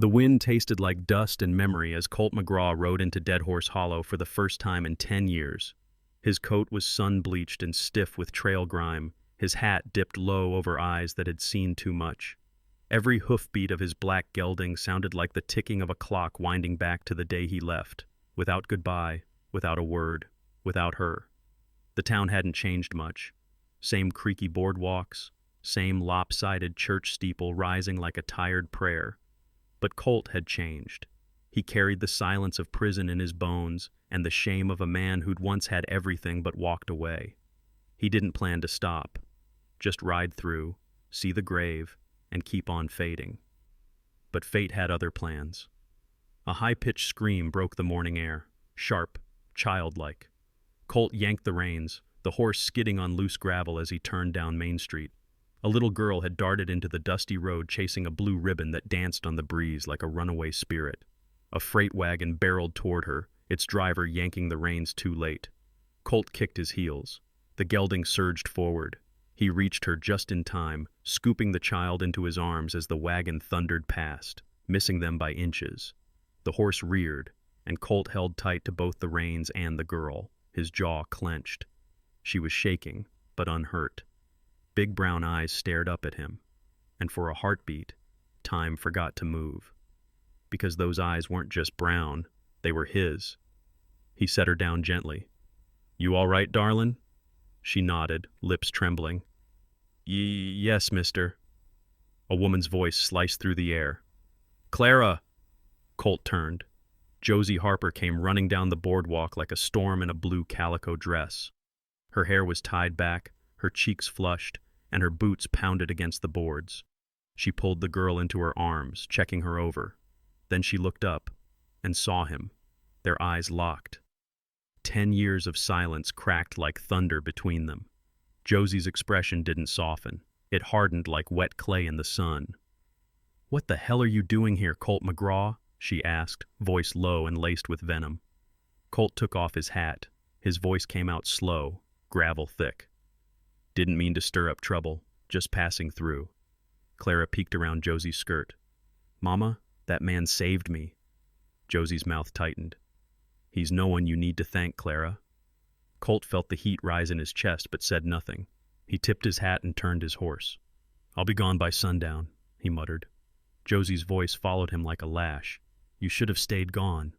The wind tasted like dust and memory as Colt McGraw rode into Dead Horse Hollow for the first time in 10 years. His coat was sun-bleached and stiff with trail grime, his hat dipped low over eyes that had seen too much. Every hoofbeat of his black gelding sounded like the ticking of a clock winding back to the day he left, without goodbye, without a word, without her. The town hadn't changed much. Same creaky boardwalks, same lopsided church steeple rising like a tired prayer. But Colt had changed. He carried the silence of prison in his bones and the shame of a man who'd once had everything but walked away. He didn't plan to stop, just ride through, see the grave, and keep on fading. But fate had other plans. A high-pitched scream broke the morning air, sharp, childlike. Colt yanked the reins, the horse skidding on loose gravel as he turned down Main Street. A little girl had darted into the dusty road chasing a blue ribbon that danced on the breeze like a runaway spirit. A freight wagon barreled toward her, its driver yanking the reins too late. Colt kicked his heels. The gelding surged forward. He reached her just in time, scooping the child into his arms as the wagon thundered past, missing them by inches. The horse reared, and Colt held tight to both the reins and the girl, his jaw clenched. She was shaking, but unhurt. Big brown eyes stared up at him, and for a heartbeat, time forgot to move. Because those eyes weren't just brown, they were his. He set her down gently. "You all right, darlin'?" She nodded, lips trembling. Yes, mister." A woman's voice sliced through the air. "Clara!" Colt turned. Josie Harper came running down the boardwalk like a storm in a blue calico dress. Her hair was tied back, her cheeks flushed, and her boots pounded against the boards. She pulled the girl into her arms, checking her over. Then she looked up and saw him. Their eyes locked. 10 years of silence cracked like thunder between them. Josie's expression didn't soften. It hardened like wet clay in the sun. "What the hell are you doing here, Colt McGraw?" she asked, voice low and laced with venom. Colt took off his hat. His voice came out slow, gravel thick. "Didn't mean to stir up trouble, just passing through." Clara peeked around Josie's skirt. "Mama, that man saved me." Josie's mouth tightened. "He's no one you need to thank, Clara." Colt felt the heat rise in his chest but said nothing. He tipped his hat and turned his horse. "I'll be gone by sundown," he muttered. Josie's voice followed him like a lash. "You should have stayed gone."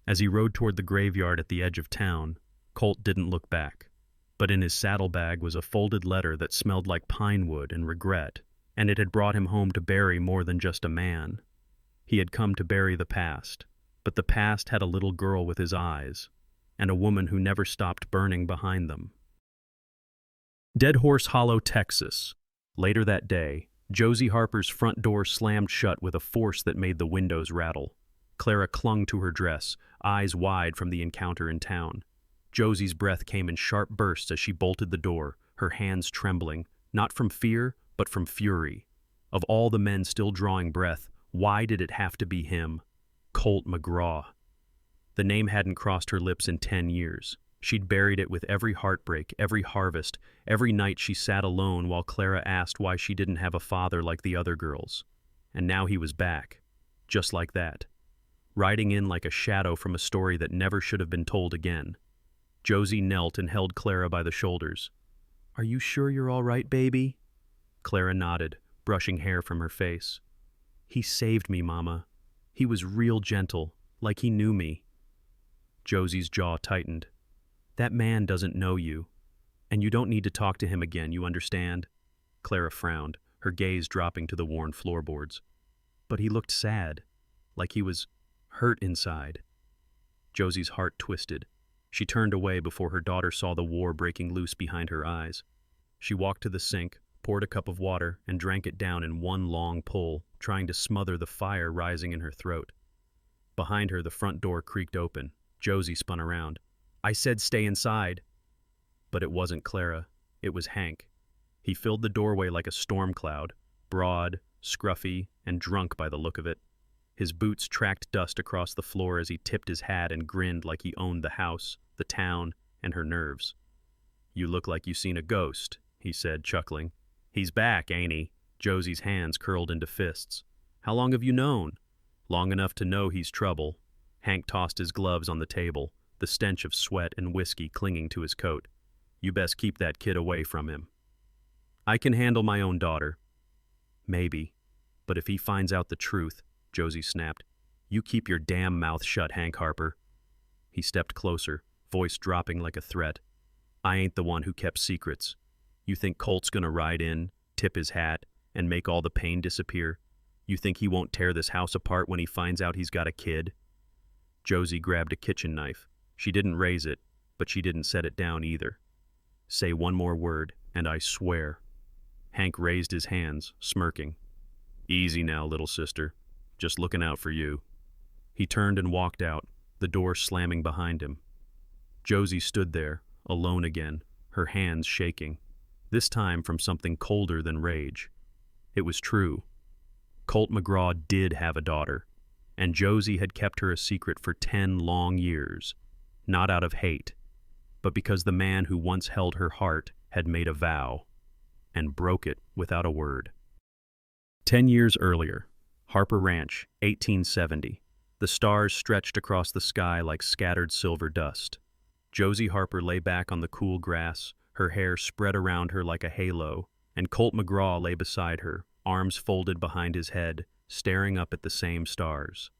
As he rode toward the graveyard at the edge of town, Colt didn't look back. But in his saddlebag was a folded letter that smelled like pine wood and regret, and it had brought him home to bury more than just a man. He had come to bury the past, but the past had a little girl with his eyes, and a woman who never stopped burning behind them. Dead Horse Hollow, Texas. Later that day, Josie Harper's front door slammed shut with a force that made the windows rattle. Clara clung to her dress, eyes wide from the encounter in town. Josie's breath came in sharp bursts as she bolted the door, her hands trembling, not from fear, but from fury. Of all the men still drawing breath, why did it have to be him? Colt McGraw. The name hadn't crossed her lips in 10 years. She'd buried it with every heartbreak, every harvest, every night she sat alone while Clara asked why she didn't have a father like the other girls. And now he was back, just like that, riding in like a shadow from a story that never should have been told again. Josie knelt and held Clara by the shoulders. "Are you sure you're all right, baby?" Clara nodded, brushing hair from her face. "He saved me, Mama. He was real gentle, like he knew me." Josie's jaw tightened. "That man doesn't know you, and you don't need to talk to him again, you understand?" Clara frowned, her gaze dropping to the worn floorboards. "But he looked sad, like he was hurt inside." Josie's heart twisted. She turned away before her daughter saw the war breaking loose behind her eyes. She walked to the sink, poured a cup of water, and drank it down in one long pull, trying to smother the fire rising in her throat. Behind her, the front door creaked open. Josie spun around. "I said stay inside." But it wasn't Clara. It was Hank. He filled the doorway like a storm cloud, broad, scruffy, and drunk by the look of it. His boots tracked dust across the floor as he tipped his hat and grinned like he owned the house, the town, and her nerves. "You look like you seen a ghost," he said, chuckling. "He's back, ain't he?" Josie's hands curled into fists. "How long have you known?" Long enough to know he's trouble. Hank tossed his gloves on the table, the stench of sweat and whiskey clinging to his coat. You best keep that kid away from him. I can handle my own daughter. Maybe. But if he finds out the truth, Josie snapped, you keep your damn mouth shut, Hank Harper. He stepped closer, voice dropping like a threat. I ain't the one who kept secrets. You think Colt's gonna ride in, tip his hat, and make all the pain disappear? You think he won't tear this house apart when he finds out he's got a kid? Josie grabbed a kitchen knife. She didn't raise it, but she didn't set it down either. Say one more word, and I swear. Hank raised his hands, smirking. Easy now, little sister. Just looking out for you. He turned and walked out, the door slamming behind him. Josie stood there, alone again, her hands shaking, this time from something colder than rage. It was true. Colt McGraw did have a daughter, and Josie had kept her a secret for 10 long years, not out of hate, but because the man who once held her heart had made a vow, and broke it without a word. 10 years earlier, Harper Ranch, 1870. The stars stretched across the sky like scattered silver dust. Josie Harper lay back on the cool grass, her hair spread around her like a halo, and Colt McGraw lay beside her, arms folded behind his head, staring up at the same stars.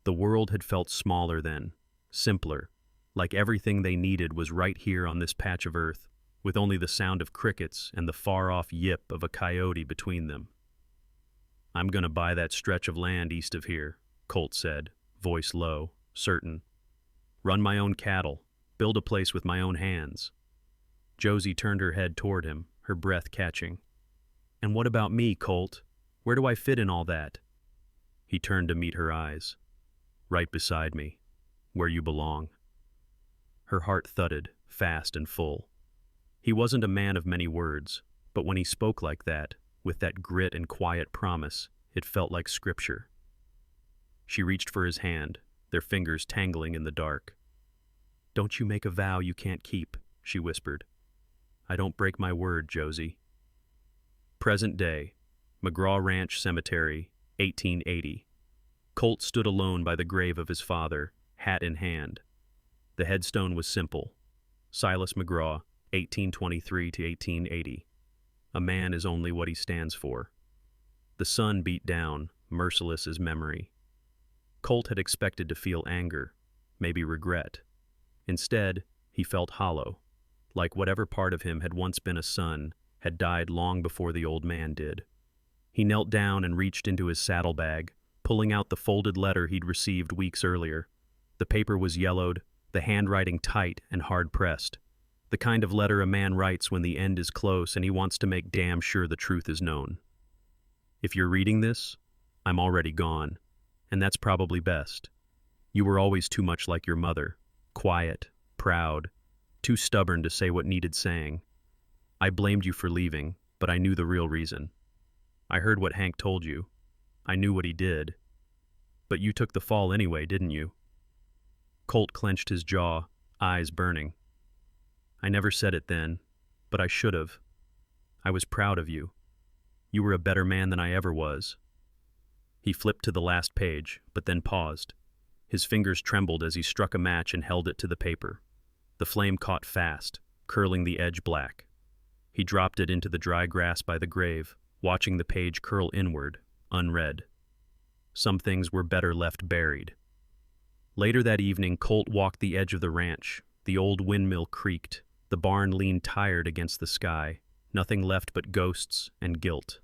The world had felt smaller then, simpler, like everything they needed was right here on this patch of earth, with only the sound of crickets and the far-off yip of a coyote between them. I'm gonna buy that stretch of land east of here, Colt said, voice low, certain. Run my own cattle, build a place with my own hands. Josie turned her head toward him, her breath catching. And what about me, Colt? Where do I fit in all that? He turned to meet her eyes. Right beside me, where you belong. Her heart thudded, fast and full. He wasn't a man of many words, but when he spoke like that, with that grit and quiet promise, it felt like scripture. She reached for his hand, their fingers tangling in the dark. Don't you make a vow you can't keep, she whispered. I don't break my word, Josie. Present day, McGraw Ranch Cemetery, 1880. Colt stood alone by the grave of his father, hat in hand. The headstone was simple. Silas McGraw, 1823 to 1880. A man is only what he stands for. The sun beat down, merciless as memory. Colt had expected to feel anger, maybe regret. Instead, he felt hollow, like whatever part of him had once been a son had died long before the old man did. He knelt down and reached into his saddlebag, pulling out the folded letter he'd received weeks earlier. The paper was yellowed, the handwriting tight and hard-pressed. The kind of letter a man writes when the end is close and he wants to make damn sure the truth is known. If you're reading this, I'm already gone, and that's probably best. You were always too much like your mother, quiet, proud, too stubborn to say what needed saying. I blamed you for leaving, but I knew the real reason. I heard what Hank told you. I knew what he did. But you took the fall anyway, didn't you? Colt clenched his jaw, eyes burning. I never said it then, but I should have. I was proud of you. You were a better man than I ever was. He flipped to the last page, but then paused. His fingers trembled as he struck a match and held it to the paper. The flame caught fast, curling the edge black. He dropped it into the dry grass by the grave, watching the page curl inward, unread. Some things were better left buried. Later that evening, Colt walked the edge of the ranch. The old windmill creaked. The barn leaned tired against the sky, nothing left but ghosts and guilt.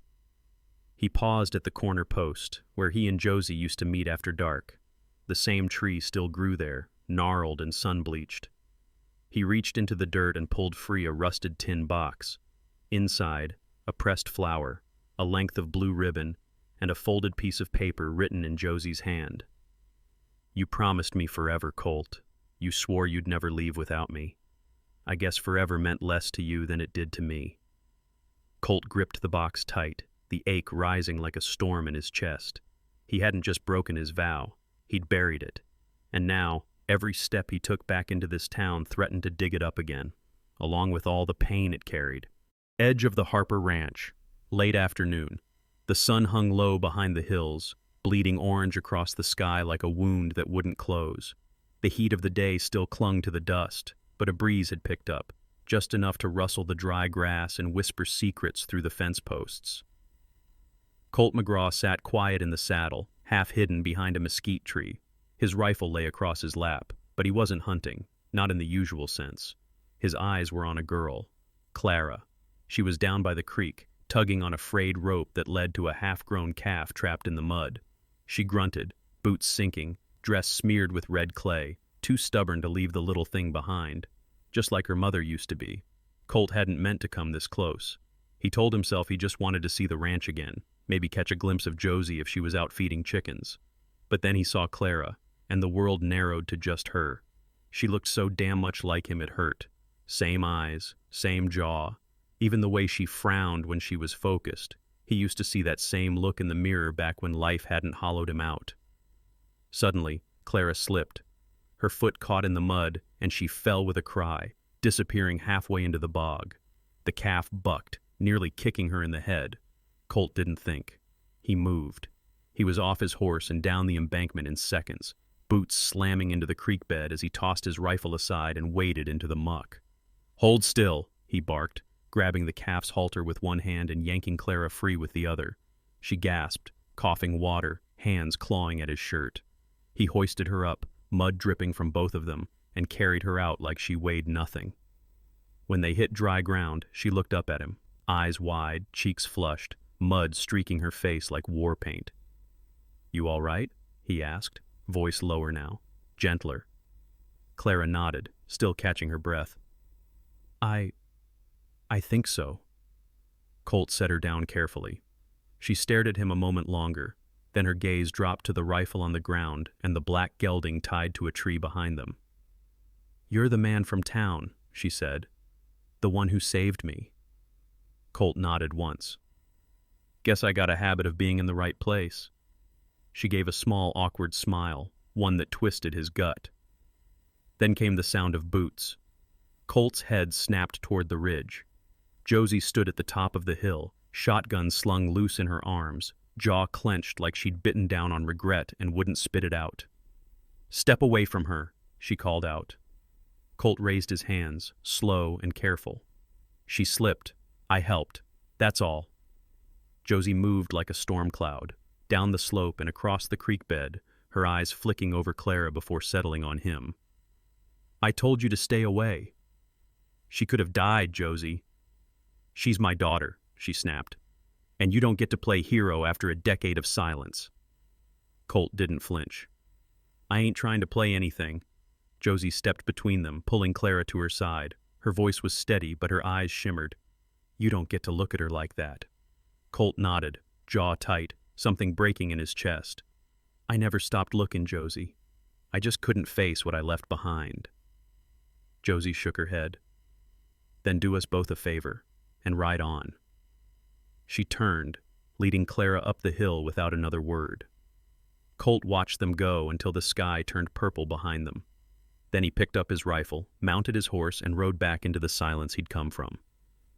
He paused at the corner post, where he and Josie used to meet after dark. The same tree still grew there, gnarled and sun-bleached. He reached into the dirt and pulled free a rusted tin box. Inside, a pressed flower, a length of blue ribbon, and a folded piece of paper written in Josie's hand. You promised me forever, Colt. You swore you'd never leave without me. I guess forever meant less to you than it did to me. Colt gripped the box tight, the ache rising like a storm in his chest. He hadn't just broken his vow, he'd buried it. And now, every step he took back into this town threatened to dig it up again, along with all the pain it carried. Edge of the Harper Ranch, late afternoon. The sun hung low behind the hills, bleeding orange across the sky like a wound that wouldn't close. The heat of the day still clung to the dust, but a breeze had picked up, just enough to rustle the dry grass and whisper secrets through the fence posts. Colt McGraw sat quiet in the saddle, half hidden behind a mesquite tree. His rifle lay across his lap, but he wasn't hunting, not in the usual sense. His eyes were on a girl, Clara. She was down by the creek, tugging on a frayed rope that led to a half-grown calf trapped in the mud. She grunted, boots sinking, dress smeared with red clay, too stubborn to leave the little thing behind. Just like her mother used to be. Colt hadn't meant to come this close. He told himself he just wanted to see the ranch again, maybe catch a glimpse of Josie if she was out feeding chickens. But then he saw Clara, and the world narrowed to just her. She looked so damn much like him it hurt. Same eyes, same jaw. Even the way she frowned when she was focused. He used to see that same look in the mirror back when life hadn't hollowed him out. Suddenly, Clara slipped. Her foot caught in the mud, and she fell with a cry, disappearing halfway into the bog. The calf bucked, nearly kicking her in the head. Colt didn't think. He moved. He was off his horse and down the embankment in seconds, boots slamming into the creek bed as he tossed his rifle aside and waded into the muck. "Hold still," he barked, grabbing the calf's halter with one hand and yanking Clara free with the other. She gasped, coughing water, hands clawing at his shirt. He hoisted her up, mud dripping from both of them, and carried her out like she weighed nothing. When they hit dry ground, she looked up at him, eyes wide, cheeks flushed, mud streaking her face like war paint. "You all right?" he asked, voice lower now, gentler. Clara nodded, still catching her breath. I think so." Colt set her down carefully. She stared at him a moment longer, then her gaze dropped to the rifle on the ground and the black gelding tied to a tree behind them. "You're the man from town," she said. "The one who saved me." Colt nodded once. "Guess I got a habit of being in the right place." She gave a small, awkward smile, one that twisted his gut. Then came the sound of boots. Colt's head snapped toward the ridge. Josie stood at the top of the hill, shotgun slung loose in her arms, jaw clenched like she'd bitten down on regret and wouldn't spit it out. "Step away from her," she called out. Colt raised his hands, slow and careful. She slipped. I helped. That's all. Josie moved like a storm cloud, down the slope and across the creek bed, her eyes flicking over Clara before settling on him. "I told you to stay away." "She could have died, Josie." "She's my daughter," she snapped. "And you don't get to play hero after a decade of silence." Colt didn't flinch. "I ain't trying to play anything." Josie stepped between them, pulling Clara to her side. Her voice was steady, but her eyes shimmered. "You don't get to look at her like that." Colt nodded, jaw tight, something breaking in his chest. "I never stopped looking, Josie. I just couldn't face what I left behind." Josie shook her head. "Then do us both a favor, and ride on." She turned, leading Clara up the hill without another word. Colt watched them go until the sky turned purple behind them. Then he picked up his rifle, mounted his horse, and rode back into the silence he'd come from.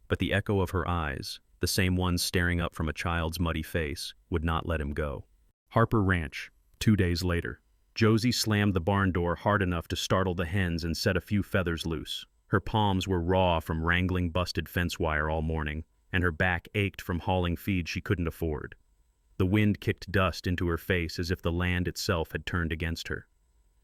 But the echo of her eyes, the same ones staring up from a child's muddy face, would not let him go. Harper Ranch, 2 days later. Josie slammed the barn door hard enough to startle the hens and set a few feathers loose. Her palms were raw from wrangling busted fence wire all morning, and her back ached from hauling feed she couldn't afford. The wind kicked dust into her face as if the land itself had turned against her.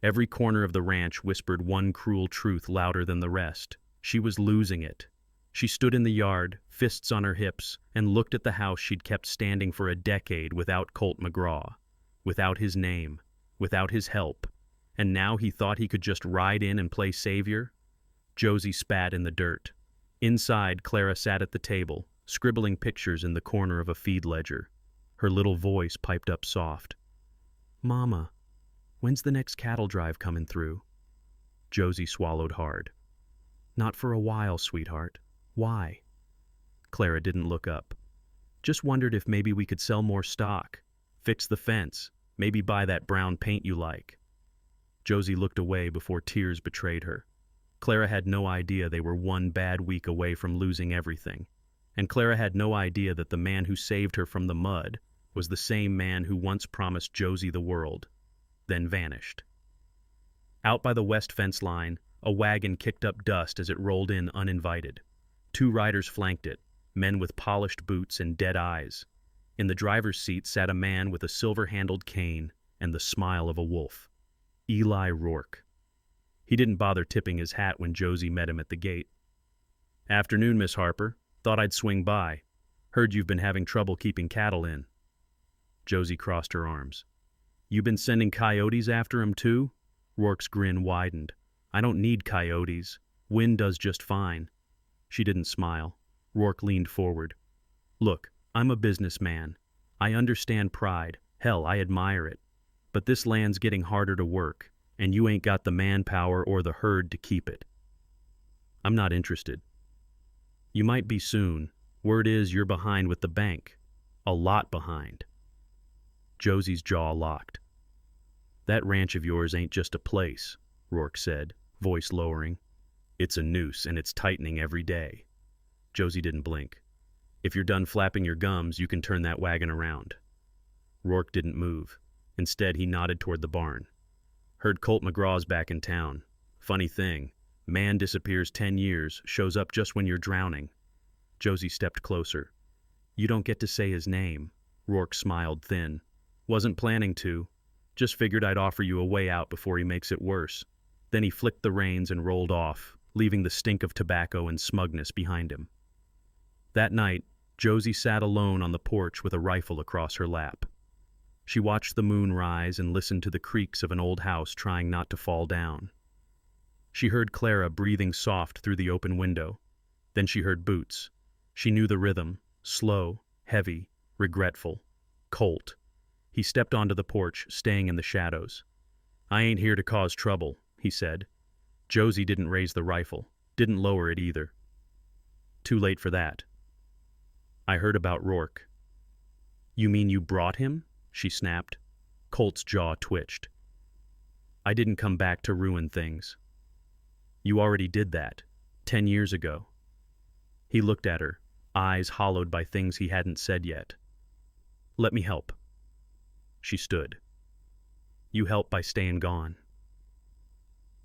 Every corner of the ranch whispered one cruel truth louder than the rest. She was losing it. She stood in the yard, fists on her hips, and looked at the house she'd kept standing for a decade without Colt McGraw, without his name, without his help, and now he thought he could just ride in and play savior? Josie spat in the dirt. Inside, Clara sat at the table, scribbling pictures in the corner of a feed ledger. Her little voice piped up soft. "Mama, when's the next cattle drive coming through?" Josie swallowed hard. "Not for a while, sweetheart. Why?" Clara didn't look up. "Just wondered if maybe we could sell more stock, fix the fence, maybe buy that brown paint you like." Josie looked away before tears betrayed her. Clara had no idea they were one bad week away from losing everything. And Clara had no idea that the man who saved her from the mud was the same man who once promised Josie the world, then vanished. Out by the west fence line, a wagon kicked up dust as it rolled in uninvited. 2 riders flanked it, men with polished boots and dead eyes. In the driver's seat sat a man with a silver-handled cane and the smile of a wolf. Eli Rourke. He didn't bother tipping his hat when Josie met him at the gate. "Afternoon, Miss Harper. Thought I'd swing by. Heard you've been having trouble keeping cattle in." Josie crossed her arms. "You been sending coyotes after 'em too?" Rourke's grin widened. "I don't need coyotes. Wind does just fine." She didn't smile. Rourke leaned forward. "Look, I'm a businessman. I understand pride. Hell, I admire it. But this land's getting harder to work, and you ain't got the manpower or the herd to keep it." "I'm not interested." "You might be soon. Word is you're behind with the bank. A lot behind." Josie's jaw locked. "That ranch of yours ain't just a place," Rourke said, voice lowering. "It's a noose, and it's tightening every day." Josie didn't blink. "If you're done flapping your gums, you can turn that wagon around." Rourke didn't move. Instead, he nodded toward the barn. "Heard Colt McGraw's back in town. Funny thing, man disappears 10 years, shows up just when you're drowning." Josie stepped closer. "You don't get to say his name." Rourke smiled thin. "Wasn't planning to. Just figured I'd offer you a way out before he makes it worse." Then he flicked the reins and rolled off, leaving the stink of tobacco and smugness behind him. That night, Josie sat alone on the porch with a rifle across her lap. She watched the moon rise and listened to the creaks of an old house trying not to fall down. She heard Clara breathing soft through the open window. Then she heard boots. She knew the rhythm, slow, heavy, regretful. Colt. He stepped onto the porch, staying in the shadows. "I ain't here to cause trouble," he said. Josie didn't raise the rifle, didn't lower it either. "Too late for that." "I heard about Rourke." "You mean you brought him?" she snapped. Colt's jaw twitched. "I didn't come back to ruin things." "You already did that, 10 years ago." He looked at her, eyes hollowed by things he hadn't said yet. "Let me help." She stood. "You help by staying gone."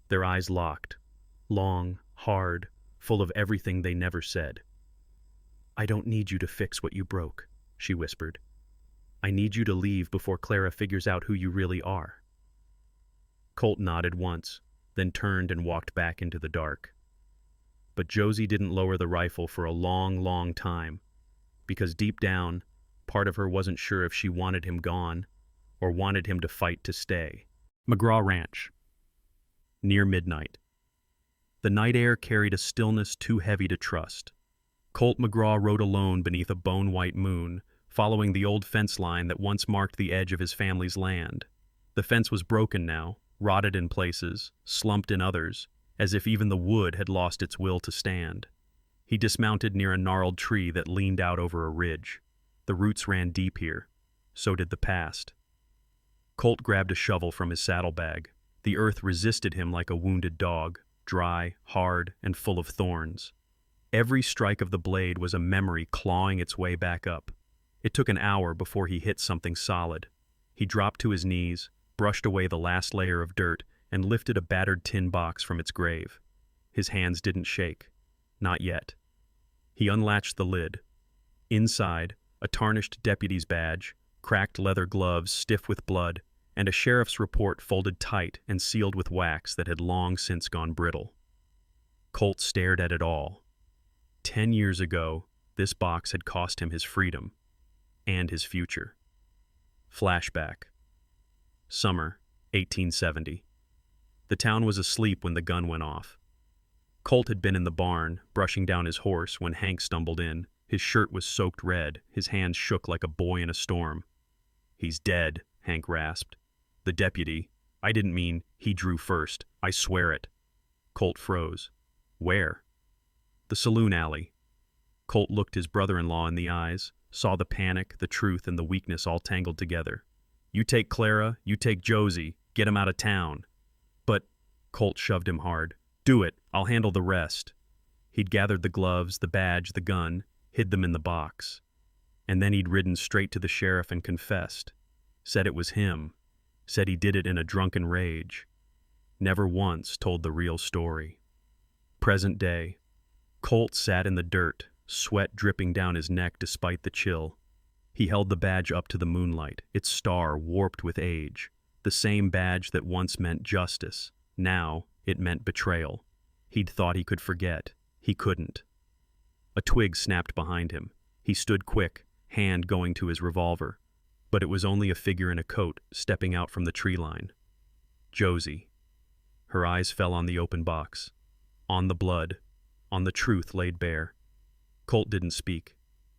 Their eyes locked, long, hard, full of everything they never said. "I don't need you to fix what you broke," she whispered. "I need you to leave before Clara figures out who you really are." Colt nodded once, then turned and walked back into the dark. But Josie didn't lower the rifle for a long, long time, because deep down, part of her wasn't sure if she wanted him gone or wanted him to fight to stay. McGraw Ranch. Near midnight. The night air carried a stillness too heavy to trust. Colt McGraw rode alone beneath a bone-white moon, following the old fence line that once marked the edge of his family's land. The fence was broken now, rotted in places, slumped in others, as if even the wood had lost its will to stand. He dismounted near a gnarled tree that leaned out over a ridge. The roots ran deep here. So did the past. Colt grabbed a shovel from his saddlebag. The earth resisted him like a wounded dog, dry, hard, and full of thorns. Every strike of the blade was a memory clawing its way back up. It took an hour before he hit something solid. He dropped to his knees, brushed away the last layer of dirt, and lifted a battered tin box from its grave. His hands didn't shake. Not yet. He unlatched the lid. Inside, a tarnished deputy's badge, cracked leather gloves stiff with blood, and a sheriff's report folded tight and sealed with wax that had long since gone brittle. Colt stared at it all. 10 years ago, this box had cost him his freedom and his future. Flashback. Summer, 1870. The town was asleep when the gun went off. Colt had been in the barn, brushing down his horse, when Hank stumbled in. His shirt was soaked red, his hands shook like a boy in a storm. "He's dead," Hank rasped. The deputy, "I didn't mean he drew first, I swear it." Colt froze. "Where?" "The saloon alley." Colt looked his brother-in-law in the eyes, saw the panic, the truth, and the weakness all tangled together. "You take Clara, you take Josie, get him out of town." "But," Colt shoved him hard, "do it, I'll handle the rest." He'd gathered the gloves, the badge, the gun, hid them in the box. And then he'd ridden straight to the sheriff and confessed. Said it was him. Said he did it in a drunken rage. Never once told the real story. Present day. Colt sat in the dirt, sweat dripping down his neck despite the chill. He held the badge up to the moonlight, its star warped with age. The same badge that once meant justice. Now, it meant betrayal. He'd thought he could forget. He couldn't. A twig snapped behind him. He stood quick, hand going to his revolver. But it was only a figure in a coat stepping out from the tree line. Josie. Her eyes fell on the open box. On the blood. On the truth laid bare. Colt didn't speak.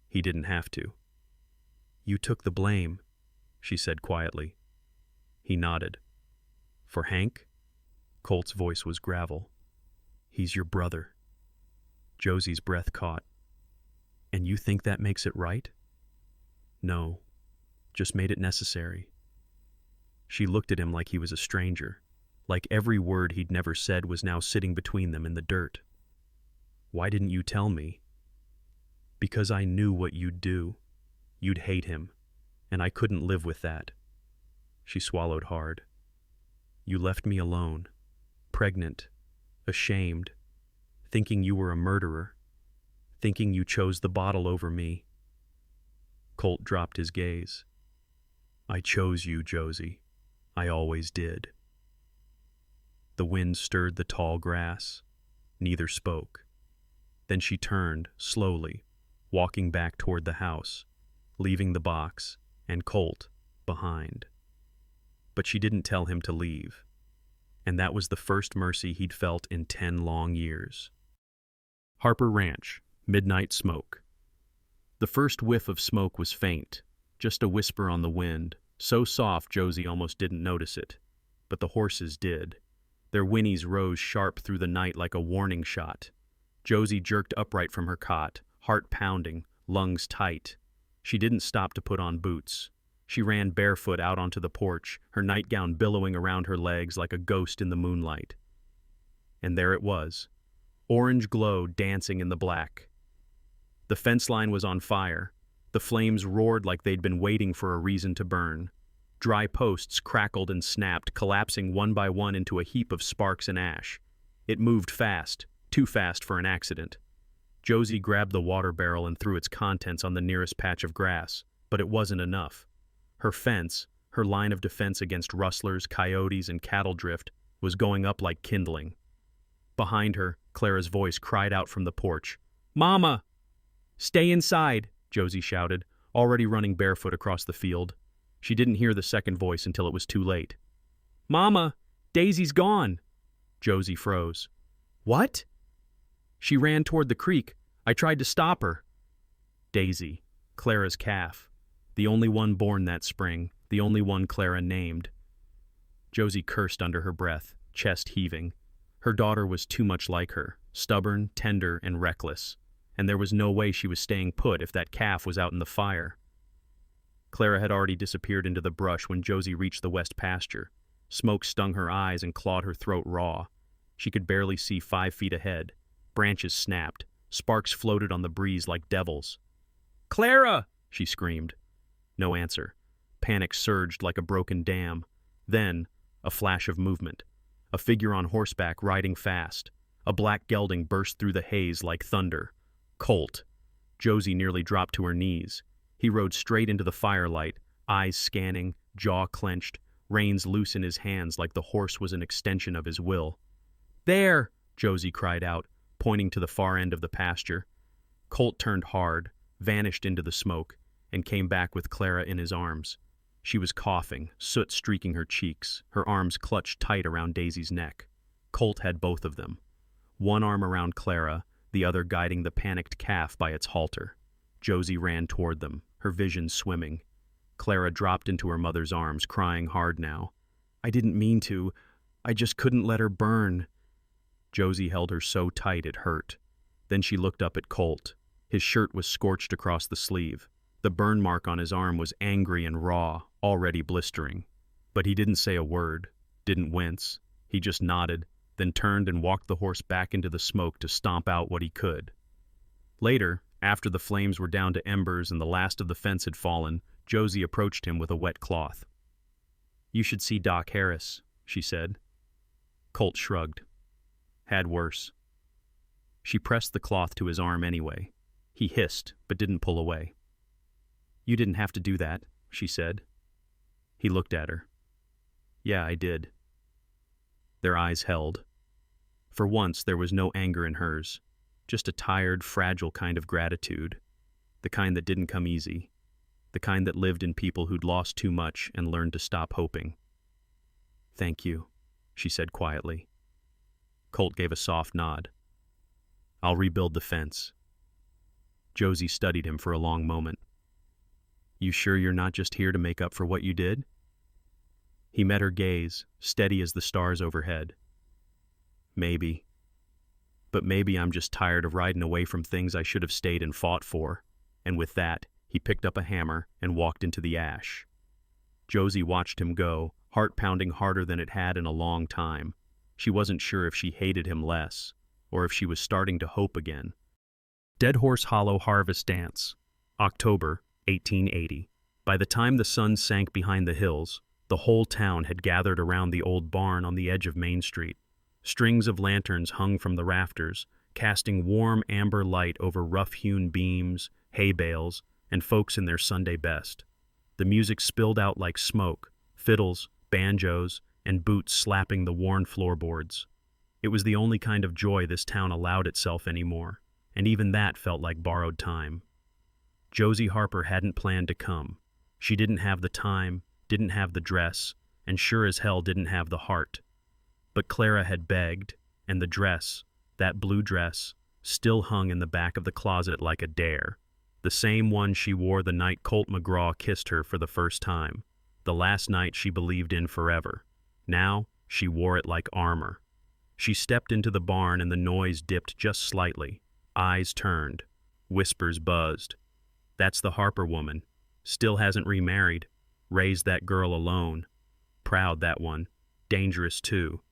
He didn't have to. "You took the blame," she said quietly. He nodded. "For Hank?" Colt's voice was gravel. "He's your brother." Josie's breath caught. "And you think that makes it right?" "No, just made it necessary." She looked at him like he was a stranger, like every word he'd never said was now sitting between them in the dirt. "Why didn't you tell me?" "Because I knew what you'd do. You'd hate him, and I couldn't live with that." She swallowed hard. "You left me alone, pregnant, ashamed, thinking you were a murderer, thinking you chose the bottle over me." Colt dropped his gaze. "I chose you, Josie. I always did." The wind stirred the tall grass. Neither spoke. Then she turned, slowly, walking back toward the house, leaving the box and Colt behind. But she didn't tell him to leave. And that was the first mercy he'd felt in 10 long years. Harper Ranch, midnight smoke. The first whiff of smoke was faint, just a whisper on the wind, so soft Josie almost didn't notice it. But the horses did. Their whinnies rose sharp through the night like a warning shot. Josie jerked upright from her cot, heart pounding, lungs tight. She didn't stop to put on boots. She ran barefoot out onto the porch, her nightgown billowing around her legs like a ghost in the moonlight. And there it was, orange glow dancing in the black. The fence line was on fire. The flames roared like they'd been waiting for a reason to burn. Dry posts crackled and snapped, collapsing one by one into a heap of sparks and ash. It moved fast, too fast for an accident. Josie grabbed the water barrel and threw its contents on the nearest patch of grass, but it wasn't enough. Her fence, her line of defense against rustlers, coyotes, and cattle drift, was going up like kindling. Behind her, Clara's voice cried out from the porch. "Mama!" "Stay inside," Josie shouted, already running barefoot across the field. She didn't hear the second voice until it was too late. "Mama! Daisy's gone!" Josie froze. "What?" "She ran toward the creek. I tried to stop her." Daisy, Clara's calf. The only one born that spring, the only one Clara named. Josie cursed under her breath, chest heaving. Her daughter was too much like her, stubborn, tender, and reckless, and there was no way she was staying put if that calf was out in the fire. Clara had already disappeared into the brush when Josie reached the west pasture. Smoke stung her eyes and clawed her throat raw. She could barely see 5 feet ahead. Branches snapped. Sparks floated on the breeze like devils. "Clara!" she screamed. No answer. Panic surged like a broken dam. Then, a flash of movement. A figure on horseback riding fast. A black gelding burst through the haze like thunder. Colt. Josie nearly dropped to her knees. He rode straight into the firelight, eyes scanning, jaw clenched, reins loose in his hands like the horse was an extension of his will. "There!" Josie cried out, pointing to the far end of the pasture. Colt turned hard, vanished into the smoke, and came back with Clara in his arms. She was coughing, soot streaking her cheeks, her arms clutched tight around Daisy's neck. Colt had both of them. One arm around Clara, the other guiding the panicked calf by its halter. Josie ran toward them, her vision swimming. Clara dropped into her mother's arms, crying hard now. "I didn't mean to. I just couldn't let her burn." Josie held her so tight it hurt. Then she looked up at Colt. His shirt was scorched across the sleeve. The burn mark on his arm was angry and raw, already blistering. But he didn't say a word, didn't wince. He just nodded, then turned and walked the horse back into the smoke to stomp out what he could. Later, After the flames were down to embers and the last of the fence had fallen, Josie approached him with a wet cloth. "You should see Doc Harris," she said. Colt shrugged. "Had worse." She pressed the cloth to his arm anyway. He hissed, but didn't pull away. "You didn't have to do that," she said. He looked at her. "Yeah, I did." Their eyes held. For once, there was no anger in hers, just a tired, fragile kind of gratitude, the kind that didn't come easy, the kind that lived in people who'd lost too much and learned to stop hoping. "Thank you," she said quietly. Colt gave a soft nod. "I'll rebuild the fence." Josie studied him for a long moment. "You sure you're not just here to make up for what you did?" He met her gaze, steady as the stars overhead. "Maybe. But maybe I'm just tired of riding away from things I should have stayed and fought for." And with that, he picked up a hammer and walked into the ash. Josie watched him go, heart pounding harder than it had in a long time. She wasn't sure if she hated him less, or if she was starting to hope again. Dead Horse Hollow Harvest Dance, October 1880. By the time the sun sank behind the hills, the whole town had gathered around the old barn on the edge of Main Street. Strings of lanterns hung from the rafters, casting warm amber light over rough-hewn beams, hay bales, and folks in their Sunday best. The music spilled out like smoke, fiddles, banjos, and boots slapping the worn floorboards. It was the only kind of joy this town allowed itself anymore, and even that felt like borrowed time. Josie Harper hadn't planned to come. She didn't have the time, didn't have the dress, and sure as hell didn't have the heart. But Clara had begged, and the dress, that blue dress, still hung in the back of the closet like a dare. The same one she wore the night Colt McGraw kissed her for the first time, the last night she believed in forever. Now, she wore it like armor. She stepped into the barn and the noise dipped just slightly. Eyes turned. Whispers buzzed. "That's the Harper woman. Still hasn't remarried. Raised that girl alone. Proud, that one. Dangerous, too."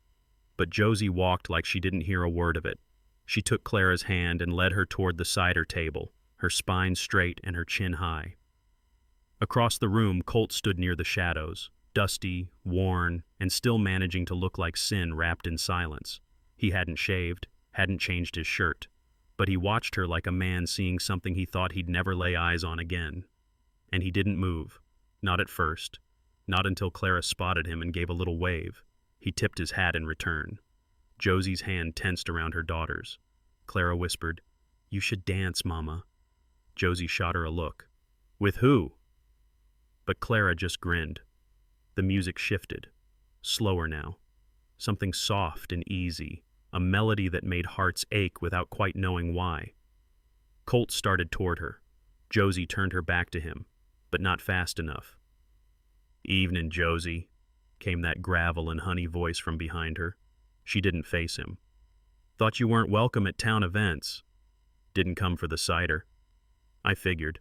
But Josie walked like she didn't hear a word of it. She took Clara's hand and led her toward the cider table, her spine straight and her chin high. Across the room, Colt stood near the shadows, dusty, worn, and still managing to look like sin wrapped in silence. He hadn't shaved, hadn't changed his shirt, but he watched her like a man seeing something he thought he'd never lay eyes on again. And he didn't move, not at first, not until Clara spotted him and gave a little wave. He tipped his hat in return. Josie's hand tensed around her daughter's. Clara whispered, "You should dance, Mama." Josie shot her a look. "With who?" But Clara just grinned. The music shifted. Slower now. Something soft and easy, a melody that made hearts ache without quite knowing why. Colt started toward her. Josie turned her back to him, but not fast enough. "Evening, Josie," came that gravel and honey voice from behind her. She didn't face him. "Thought you weren't welcome at town events." "Didn't come for the cider." "I figured."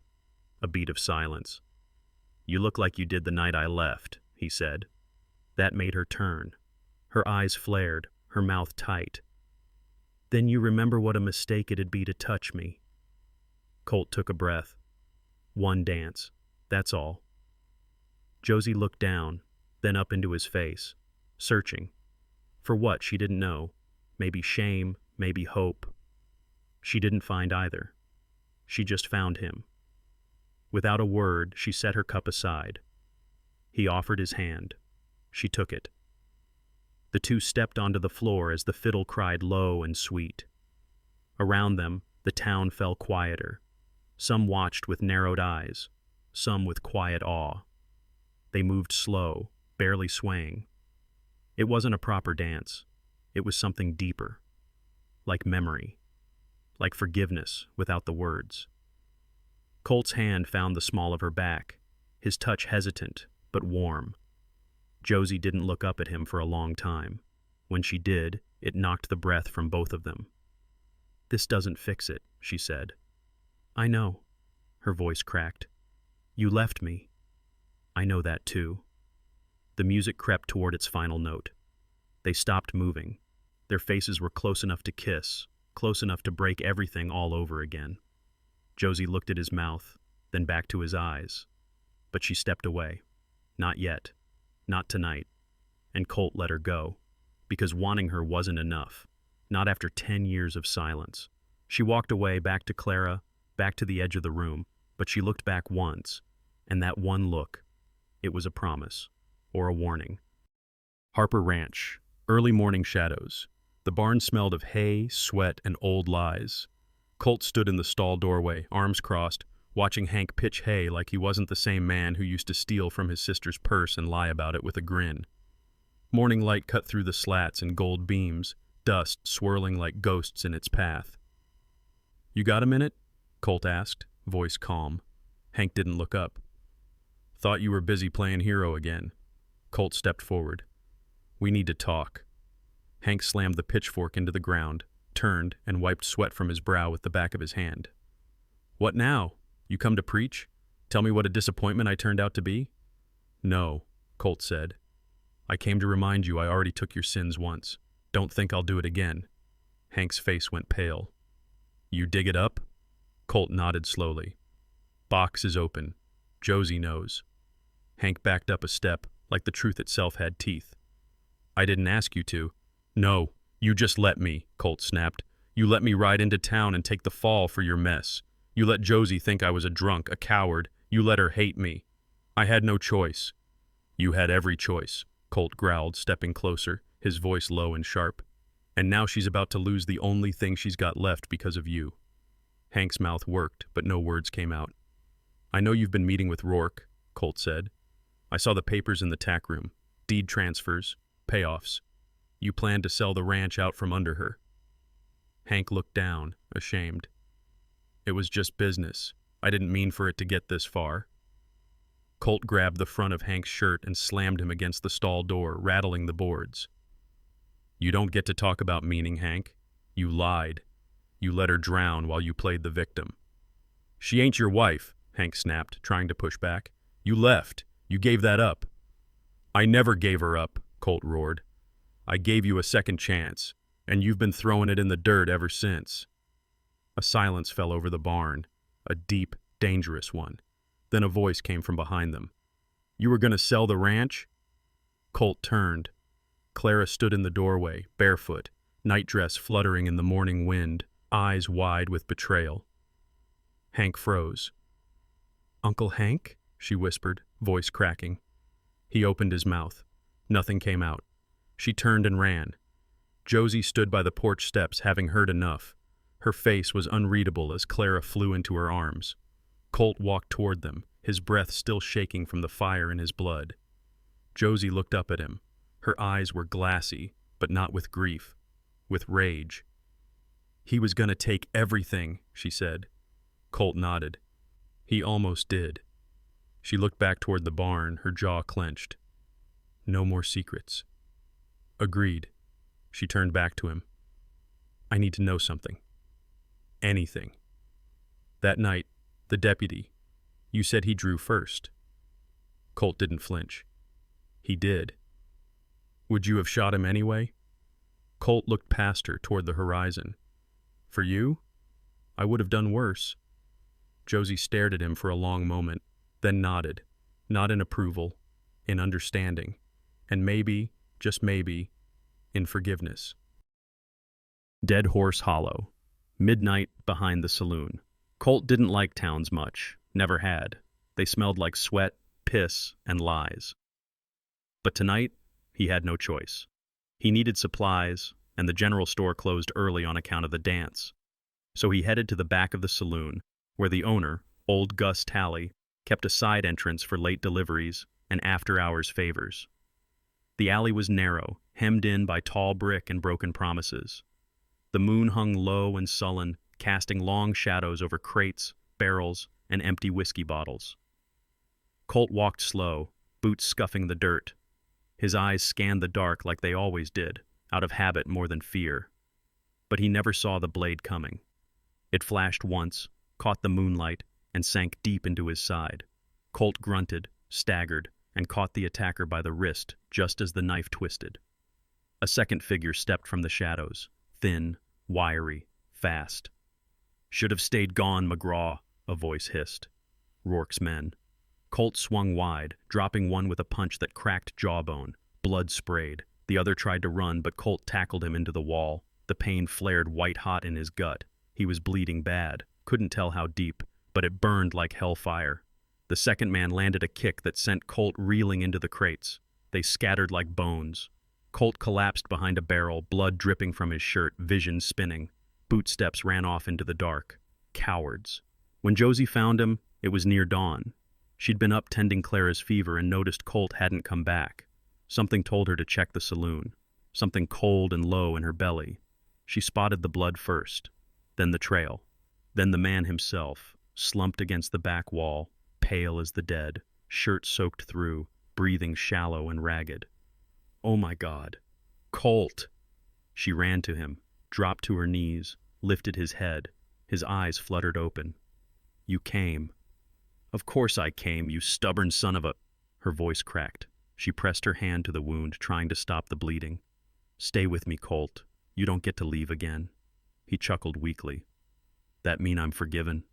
A beat of silence. "You look like you did the night I left," he said. That made her turn. Her eyes flared, her mouth tight. "Then you remember what a mistake it'd be to touch me." Colt took a breath. "One dance. That's all." Josie looked down, then up into his face, searching. For what, she didn't know. Maybe shame, maybe hope. She didn't find either. She just found him. Without a word, she set her cup aside. He offered his hand. She took it. The two stepped onto the floor as the fiddle cried low and sweet. Around them, the town fell quieter. Some watched with narrowed eyes, some with quiet awe. They moved slow, barely swaying. It wasn't a proper dance. It was something deeper, like memory, like forgiveness without the words. Colt's hand found the small of her back, his touch hesitant, but warm. Josie didn't look up at him for a long time. When she did, it knocked the breath from both of them. "This doesn't fix it," she said. "I know." Her voice cracked. "You left me. I know that too." The music crept toward its final note. They stopped moving. Their faces were close enough to kiss, close enough to break everything all over again. Josie looked at his mouth, then back to his eyes. But she stepped away. Not yet. Not tonight. And Colt let her go, because wanting her wasn't enough. Not after 10 years of silence. She walked away, back to Clara, back to the edge of the room, but she looked back once, and that one look, it was a promise, or a warning. Harper Ranch, early morning shadows. The barn smelled of hay, sweat, and old lies. Colt stood in the stall doorway, arms crossed, watching Hank pitch hay like he wasn't the same man who used to steal from his sister's purse and lie about it with a grin. Morning light cut through the slats in gold beams, dust swirling like ghosts in its path. "You got a minute?" Colt asked, voice calm. Hank didn't look up. "Thought you were busy playing hero again." Colt stepped forward. "We need to talk." Hank slammed the pitchfork into the ground, turned, and wiped sweat from his brow with the back of his hand. "What now? You come to preach? Tell me what a disappointment I turned out to be?" "No," Colt said. "I came to remind you I already took your sins once. Don't think I'll do it again." Hank's face went pale. "You dig it up?" Colt nodded slowly. "Box is open. Josie knows." Hank backed up a step, like the truth itself had teeth. "I didn't ask you to." "No, you just let me," Colt snapped. "You let me ride into town and take the fall for your mess. You let Josie think I was a drunk, a coward. You let her hate me. I had no choice." "You had every choice," Colt growled, stepping closer, his voice low and sharp. "And now she's about to lose the only thing she's got left because of you." Hank's mouth worked, but no words came out. "I know you've been meeting with Rourke," Colt said. "I saw the papers in the tack room. Deed transfers, payoffs. You plan to sell the ranch out from under her." Hank looked down, ashamed. "It was just business. I didn't mean for it to get this far." Colt grabbed the front of Hank's shirt and slammed him against the stall door, rattling the boards. "You don't get to talk about meaning, Hank. You lied. You let her drown while you played the victim." "She ain't your wife," Hank snapped, trying to push back. "You left. You gave that up." "I never gave her up," Colt roared. "I gave you a second chance, and you've been throwing it in the dirt ever since." A silence fell over the barn, a deep, dangerous one. Then a voice came from behind them. "You were going to sell the ranch?" Colt turned. Clara stood in the doorway, barefoot, nightdress fluttering in the morning wind, eyes wide with betrayal. Hank froze. "Uncle Hank?" she whispered, voice cracking. He opened his mouth. Nothing came out. She turned and ran. Josie stood by the porch steps, having heard enough. Her face was unreadable as Clara flew into her arms. Colt walked toward them, his breath still shaking from the fire in his blood. Josie looked up at him. Her eyes were glassy, but not with grief, with rage. "He was going to take everything," she said. Colt nodded. "He almost did." She looked back toward the barn, her jaw clenched. "No more secrets." "Agreed." She turned back to him. "I need to know something. Anything." "That night, the deputy, you said he drew first." Colt didn't flinch. "He did." "Would you have shot him anyway?" Colt looked past her toward the horizon. "For you? I would have done worse." Josie stared at him for a long moment, then nodded, not in approval, in understanding, and maybe, just maybe, in forgiveness. Dead Horse Hollow. Midnight behind the saloon. Colt didn't like towns much, never had. They smelled like sweat, piss, and lies. But tonight, he had no choice. He needed supplies, and the general store closed early on account of the dance. So he headed to the back of the saloon, where the owner, old Gus Talley, kept a side entrance for late deliveries and after-hours favors. The alley was narrow, hemmed in by tall brick and broken promises. The moon hung low and sullen, casting long shadows over crates, barrels, and empty whiskey bottles. Colt walked slow, boots scuffing the dirt. His eyes scanned the dark like they always did, out of habit more than fear. But he never saw the blade coming. It flashed once, caught the moonlight, and sank deep into his side. Colt grunted, staggered, and caught the attacker by the wrist just as the knife twisted. A second figure stepped from the shadows, thin, wiry, fast. "Should have stayed gone, McGraw," a voice hissed. Rourke's men. Colt swung wide, dropping one with a punch that cracked jawbone. Blood sprayed. The other tried to run, but Colt tackled him into the wall. The pain flared white-hot in his gut. He was bleeding bad. Couldn't tell how deep, but it burned like hellfire. The second man landed a kick that sent Colt reeling into the crates. They scattered like bones. Colt collapsed behind a barrel, blood dripping from his shirt, vision spinning. Bootsteps ran off into the dark. Cowards. When Josie found him, it was near dawn. She'd been up tending Clara's fever and noticed Colt hadn't come back. Something told her to check the saloon. Something cold and low in her belly. She spotted the blood first, then the trail, then the man himself, slumped against the back wall, pale as the dead, shirt soaked through, breathing shallow and ragged. Oh my God. Colt! She ran to him, dropped to her knees, lifted his head. His eyes fluttered open. You came. Of course I came, you stubborn son of a... Her voice cracked. She pressed her hand to the wound, trying to stop the bleeding. Stay with me, Colt. You don't get to leave again. He chuckled weakly. That mean I'm forgiven?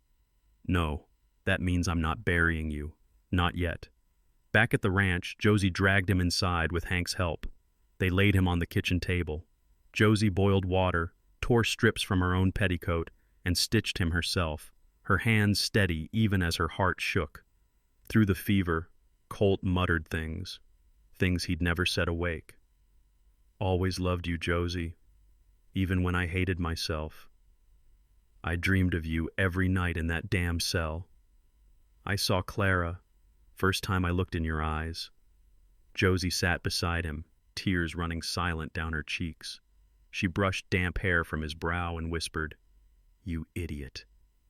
No, that means I'm not burying you. Not yet. Back at the ranch, Josie dragged him inside with Hank's help. They laid him on the kitchen table. Josie boiled water, tore strips from her own petticoat, and stitched him herself, her hands steady even as her heart shook. Through the fever, Colt muttered things he'd never said awake. Always loved you, Josie, even when I hated myself. I dreamed of you every night in that damn cell. I saw Clara, first time I looked in your eyes. Josie sat beside him, tears running silent down her cheeks. She brushed damp hair from his brow and whispered, You idiot.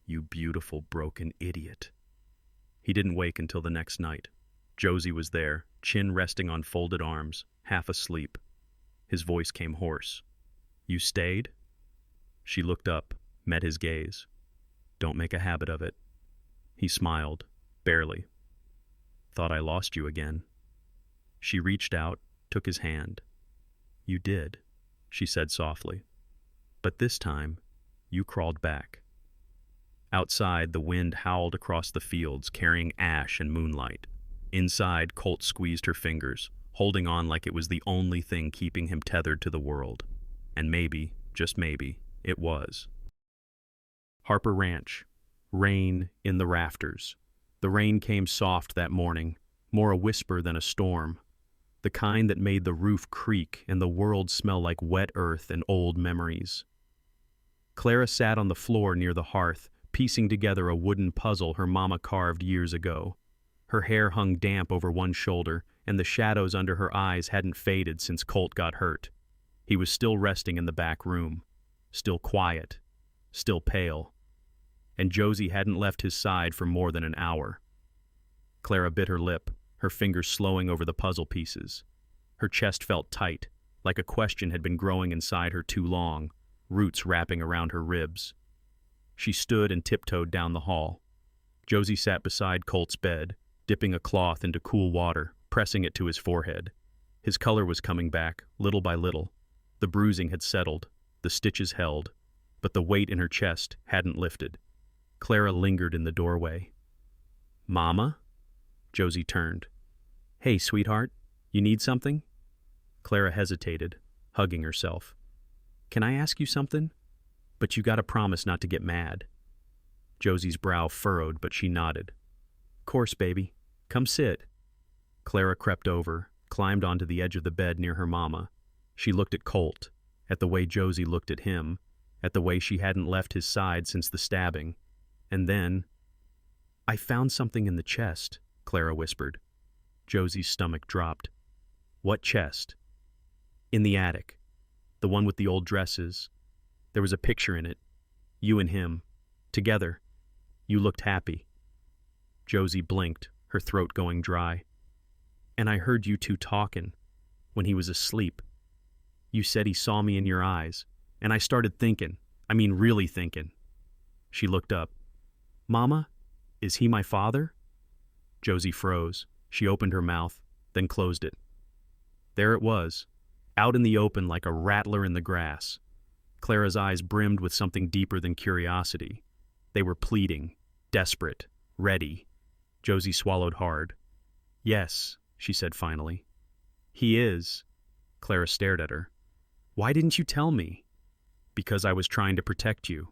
You beautiful, broken idiot. He didn't wake until the next night. Josie was there, chin resting on folded arms, half asleep. His voice came hoarse. You stayed? She looked up, met his gaze. Don't make a habit of it. He smiled, barely. Thought I lost you again. She reached out, took his hand. You did, she said softly. But this time, you crawled back. Outside, the wind howled across the fields, carrying ash and moonlight. Inside, Colt squeezed her fingers, holding on like it was the only thing keeping him tethered to the world. And maybe, just maybe, it was. Harper Ranch. Rain in the rafters. The rain came soft that morning, more a whisper than a storm. The kind that made the roof creak and the world smell like wet earth and old memories. Clara sat on the floor near the hearth, piecing together a wooden puzzle her mama carved years ago. Her hair hung damp over one shoulder, and the shadows under her eyes hadn't faded since Colt got hurt. He was still resting in the back room, still quiet, still pale. And Josie hadn't left his side for more than an hour. Clara bit her lip, her fingers slowing over the puzzle pieces. Her chest felt tight, like a question had been growing inside her too long, roots wrapping around her ribs. She stood and tiptoed down the hall. Josie sat beside Colt's bed, dipping a cloth into cool water, pressing it to his forehead. His color was coming back, little by little. The bruising had settled, the stitches held, but the weight in her chest hadn't lifted. Clara lingered in the doorway. Mama? Josie turned. Hey, sweetheart, you need something? Clara hesitated, hugging herself. Can I ask you something? But you gotta promise not to get mad. Josie's brow furrowed, but she nodded. Course, baby. Come sit. Clara crept over, climbed onto the edge of the bed near her mama. She looked at Colt, at the way Josie looked at him, at the way she hadn't left his side since the stabbing. And then, I found something in the chest, Clara whispered. Josie's stomach dropped. What chest? In the attic. The one with the old dresses. There was a picture in it. You and him. Together. You looked happy. Josie blinked, her throat going dry. And I heard you two talking when he was asleep. You said he saw me in your eyes, and I started thinking, really thinking. She looked up. Mama, is he my father? Josie froze. She opened her mouth, then closed it. There it was, out in the open like a rattler in the grass. Clara's eyes brimmed with something deeper than curiosity. They were pleading, Desperate. Ready. Josie swallowed hard. Yes, she said finally. He is. Clara stared at her. Why didn't you tell me? Because I was trying to protect you.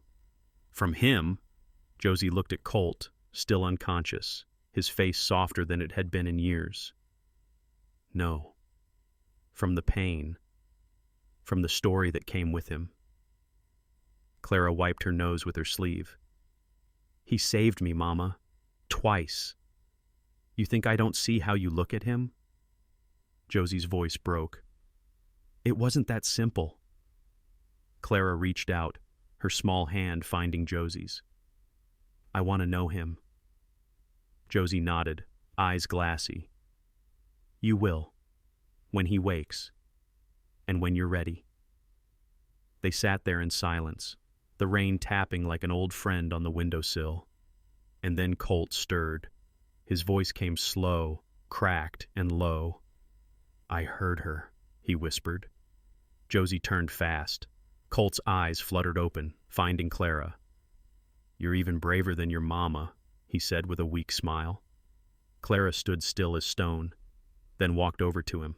From him? Josie looked at Colt, still unconscious, his face softer than it had been in years. No. From the pain. From the story that came with him. Clara wiped her nose with her sleeve. He saved me, Mama. Twice. You think I don't see how you look at him? Josie's voice broke. It wasn't that simple. Clara reached out, her small hand finding Josie's. I want to know him. Josie nodded, eyes glassy. You will, when he wakes, and when you're ready. They sat there in silence, the rain tapping like an old friend on the windowsill. And then Colt stirred. His voice came slow, cracked, and low. I heard her, he whispered. Josie turned fast. Colt's eyes fluttered open, finding Clara. You're even braver than your mama, he said with a weak smile. Clara stood still as stone, then walked over to him.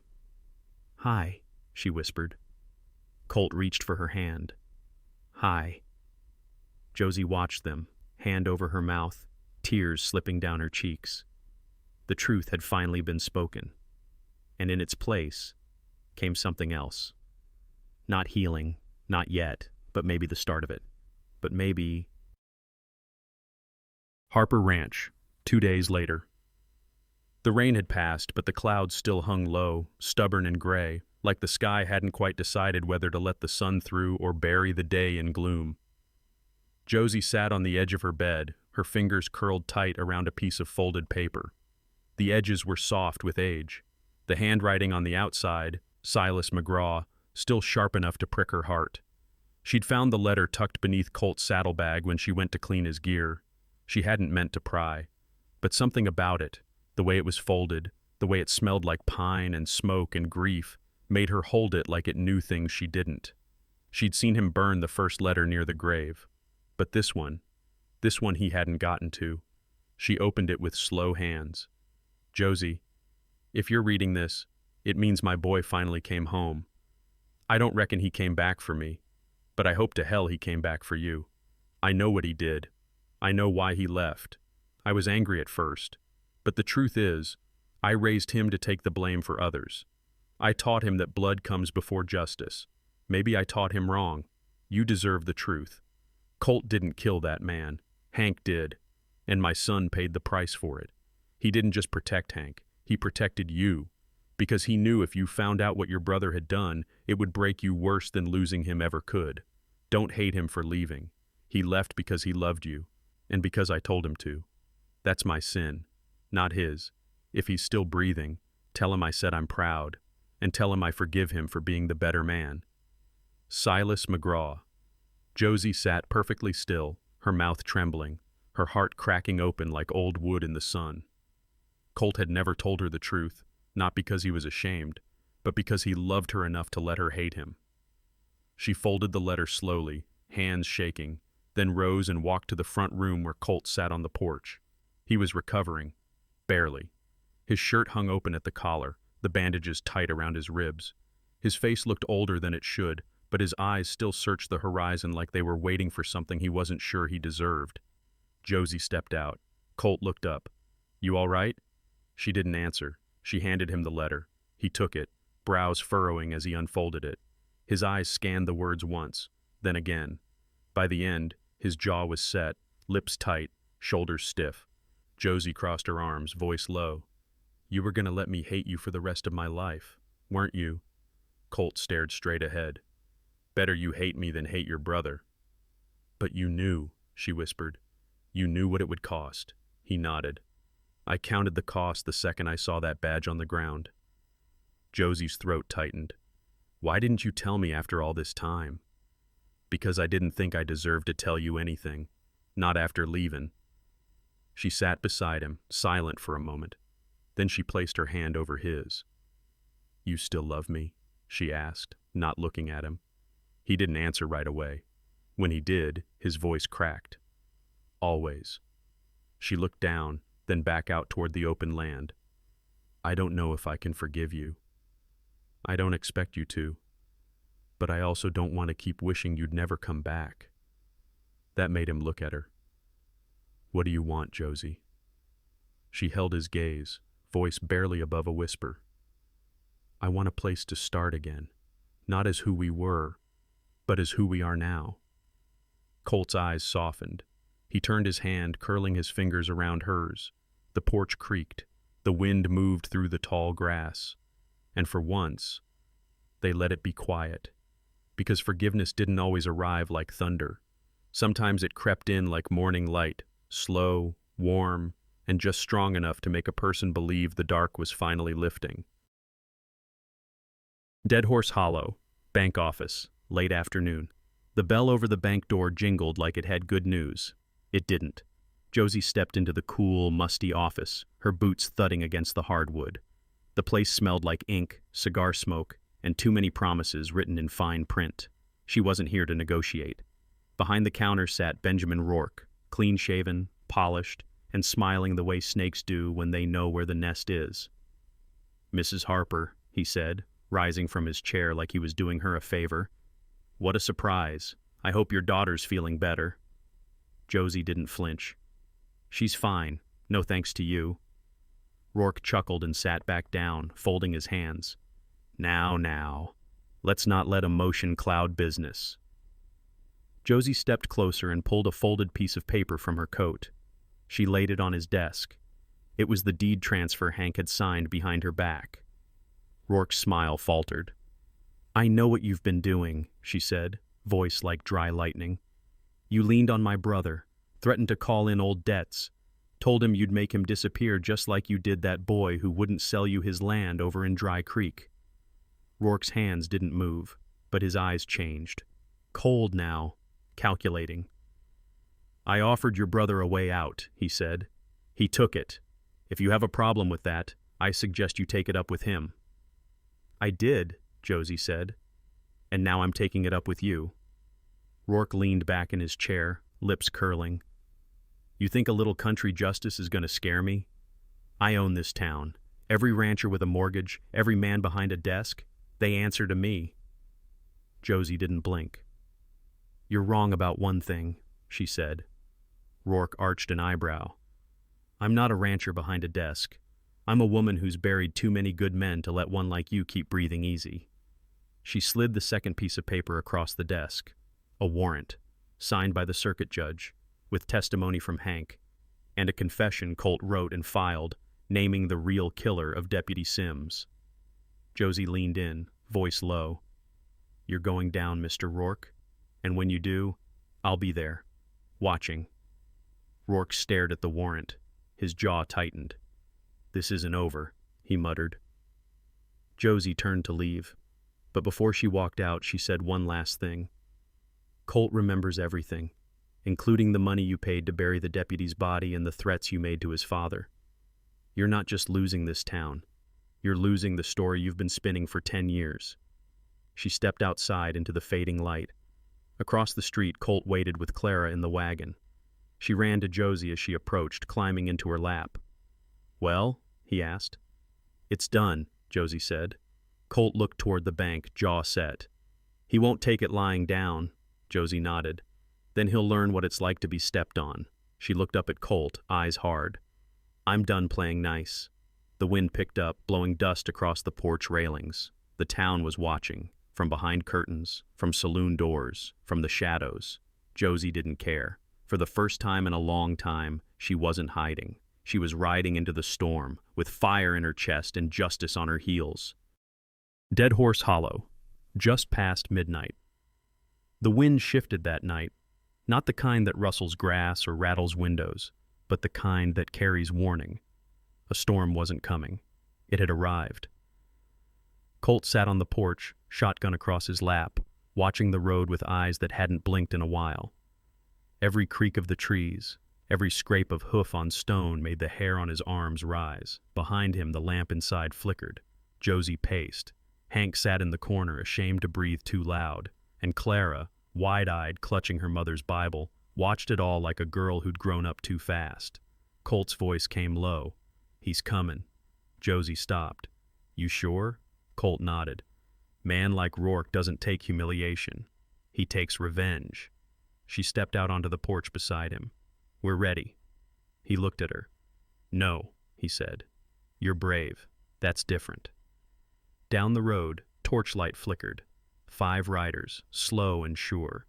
Hi, she whispered. Colt reached for her hand. Hi. Josie watched them, hand over her mouth, tears slipping down her cheeks. The truth had finally been spoken, and in its place came something else. Not healing, not yet, but maybe the start of it. But maybe... Harper Ranch, 2 days later. The rain had passed, but the clouds still hung low, stubborn and gray, like the sky hadn't quite decided whether to let the sun through or bury the day in gloom. Josie sat on the edge of her bed, her fingers curled tight around a piece of folded paper. The edges were soft with age. The handwriting on the outside, Silas McGraw, still sharp enough to prick her heart. She'd found the letter tucked beneath Colt's saddlebag when she went to clean his gear. She hadn't meant to pry, but something about it, the way it was folded, the way it smelled like pine and smoke and grief, made her hold it like it knew things she didn't. She'd seen him burn the first letter near the grave. But this one he hadn't gotten to. She opened it with slow hands. Josie, if you're reading this, it means my boy finally came home. I don't reckon he came back for me, but I hope to hell he came back for you. I know what he did. I know why he left. I was angry at first, but the truth is, I raised him to take the blame for others. I taught him that blood comes before justice. Maybe I taught him wrong. You deserve the truth. Colt didn't kill that man. Hank did, and my son paid the price for it. He didn't just protect Hank. He protected you, because he knew if you found out what your brother had done, it would break you worse than losing him ever could. Don't hate him for leaving. He left because he loved you, and because I told him to. That's my sin, not his. If he's still breathing, tell him I said I'm proud, and tell him I forgive him for being the better man. Silas McGraw. Josie sat perfectly still, her mouth trembling, her heart cracking open like old wood in the sun. Colt had never told her the truth, not because he was ashamed, but because he loved her enough to let her hate him. She folded the letter slowly, hands shaking, then rose and walked to the front room where Colt sat on the porch. He was recovering, barely. His shirt hung open at the collar, the bandages tight around his ribs. His face looked older than it should, but his eyes still searched the horizon like they were waiting for something he wasn't sure he deserved. Josie stepped out. Colt looked up. You all right? She didn't answer. She handed him the letter. He took it, brows furrowing as he unfolded it. His eyes scanned the words once, then again. By the end, his jaw was set, lips tight, shoulders stiff. Josie crossed her arms, voice low. You were going to let me hate you for the rest of my life, weren't you? Colt stared straight ahead. Better you hate me than hate your brother. But you knew, she whispered. You knew what it would cost. He nodded. I counted the cost the second I saw that badge on the ground. Josie's throat tightened. Why didn't you tell me after all this time? Because I didn't think I deserved to tell you anything. Not after leaving. She sat beside him, silent for a moment. Then she placed her hand over his. You still love me? She asked, not looking at him. He didn't answer right away. When he did, his voice cracked. Always. She looked down, then back out toward the open land. I don't know if I can forgive you. I don't expect you to, but I also don't want to keep wishing you'd never come back. That made him look at her. What do you want, Josie? She held his gaze, voice barely above a whisper. I want a place to start again, not as who we were, but as who we are now. Colt's eyes softened. He turned his hand, curling his fingers around hers. The porch creaked. The wind moved through the tall grass. And for once, they let it be quiet. Because forgiveness didn't always arrive like thunder. Sometimes it crept in like morning light, slow, warm, and just strong enough to make a person believe the dark was finally lifting. Dead Horse Hollow, bank office, late afternoon. The bell over the bank door jingled like it had good news. It didn't. Josie stepped into the cool, musty office, her boots thudding against the hardwood. The place smelled like ink, cigar smoke, and too many promises written in fine print. She wasn't here to negotiate. Behind the counter sat Benjamin Rourke, clean-shaven, polished, and smiling the way snakes do when they know where the nest is. Mrs. Harper, he said, rising from his chair like he was doing her a favor. What a surprise. I hope your daughter's feeling better. Josie didn't flinch. She's fine, no thanks to you. Rourke chuckled and sat back down, folding his hands. Now, let's not let emotion cloud business. Josie stepped closer and pulled a folded piece of paper from her coat. She laid it on his desk. It was the deed transfer Hank had signed behind her back. Rourke's smile faltered. I know what you've been doing, she said, voice like dry lightning. You leaned on my brother, threatened to call in old debts, told him you'd make him disappear just like you did that boy who wouldn't sell you his land over in Dry Creek. Rourke's hands didn't move, but his eyes changed. Cold now, calculating. I offered your brother a way out, he said. He took it. If you have a problem with that, I suggest you take it up with him. I did, Josie said, and now I'm taking it up with you. Rourke leaned back in his chair, lips curling. You think a little country justice is going to scare me? I own this town. Every rancher with a mortgage, every man behind a desk, they answer to me. Josie didn't blink. You're wrong about one thing, she said. Rourke arched an eyebrow. I'm not a rancher behind a desk. I'm a woman who's buried too many good men to let one like you keep breathing easy. She slid the second piece of paper across the desk. A warrant, signed by the circuit judge, with testimony from Hank, and a confession Colt wrote and filed, naming the real killer of Deputy Sims. Josie leaned in, voice low. You're going down, Mr. Rourke, and when you do, I'll be there, watching. Rourke stared at the warrant. His jaw tightened. This isn't over, he muttered. Josie turned to leave, but before she walked out, she said one last thing. Colt remembers everything, including the money you paid to bury the deputy's body and the threats you made to his father. You're not just losing this town. You're losing the story you've been spinning for 10 years. She stepped outside into the fading light. Across the street, Colt waited with Clara in the wagon. She ran to Josie as she approached, climbing into her lap. Well, he asked. It's done, Josie said. Colt looked toward the bank, jaw set. He won't take it lying down, Josie nodded. Then he'll learn what it's like to be stepped on. She looked up at Colt, eyes hard. I'm done playing nice. The wind picked up, blowing dust across the porch railings. The town was watching, from behind curtains, from saloon doors, from the shadows. Josie didn't care. For the first time in a long time, she wasn't hiding. She was riding into the storm, with fire in her chest and justice on her heels. Dead Horse Hollow, just past midnight. The wind shifted that night, not the kind that rustles grass or rattles windows, but the kind that carries warning. A storm wasn't coming. It had arrived. Colt sat on the porch, shotgun across his lap, watching the road with eyes that hadn't blinked in a while. Every creak of the trees, every scrape of hoof on stone made the hair on his arms rise. Behind him, the lamp inside flickered. Josie paced. Hank sat in the corner, ashamed to breathe too loud, and Clara, wide-eyed, clutching her mother's Bible, watched it all like a girl who'd grown up too fast. Colt's voice came low. "He's coming." Josie stopped. "You sure?" Colt nodded. "Man like Rourke doesn't take humiliation. He takes revenge." She stepped out onto the porch beside him. "We're ready." He looked at her. "No," he said. "You're brave. That's different." Down the road, torchlight flickered. 5 riders, slow and sure.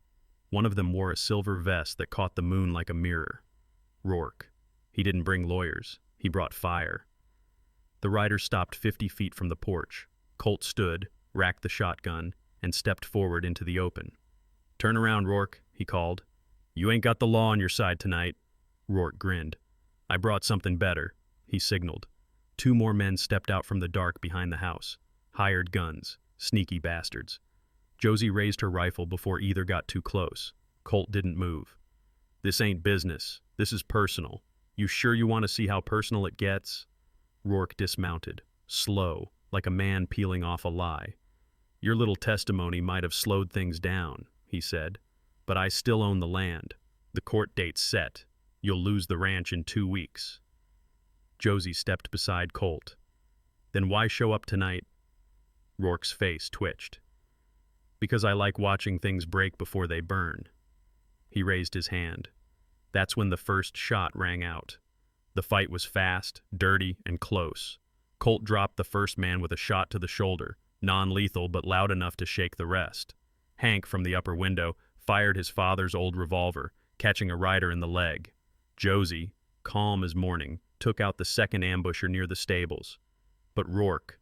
One of them wore a silver vest that caught the moon like a mirror. Rourke. He didn't bring lawyers. He brought fire. The riders stopped 50 feet from the porch. Colt stood, racked the shotgun, and stepped forward into the open. "Turn around, Rourke," he called. "You ain't got the law on your side tonight." Rourke grinned. "I brought something better," he signaled. 2 more men stepped out from the dark behind the house. Hired guns. Sneaky bastards. Josie raised her rifle before either got too close. Colt didn't move. "This ain't business. This is personal. You sure you want to see how personal it gets?" Rourke dismounted, slow, like a man peeling off a lie. "Your little testimony might have slowed things down," he said, "but I still own the land. The court date's set. You'll lose the ranch in 2 weeks." Josie stepped beside Colt. "Then why show up tonight?" Rourke's face twitched. "Because I like watching things break before they burn." He raised his hand. That's when the first shot rang out. The fight was fast, dirty, and close. Colt dropped the first man with a shot to the shoulder, non-lethal but loud enough to shake the rest. Hank, from the upper window, fired his father's old revolver, catching a rider in the leg. Josie, calm as morning, took out the second ambusher near the stables. But Rourke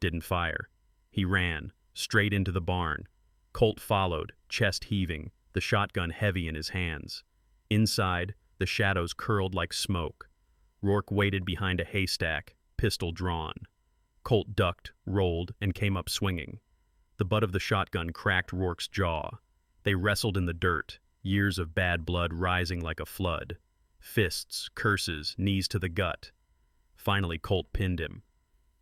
didn't fire. He ran, straight into the barn. Colt followed, chest heaving, the shotgun heavy in his hands. Inside, the shadows curled like smoke. Rourke waited behind a haystack, pistol drawn. Colt ducked, rolled, and came up swinging. The butt of the shotgun cracked Rourke's jaw. They wrestled in the dirt, years of bad blood rising like a flood. Fists, curses, knees to the gut. Finally, Colt pinned him.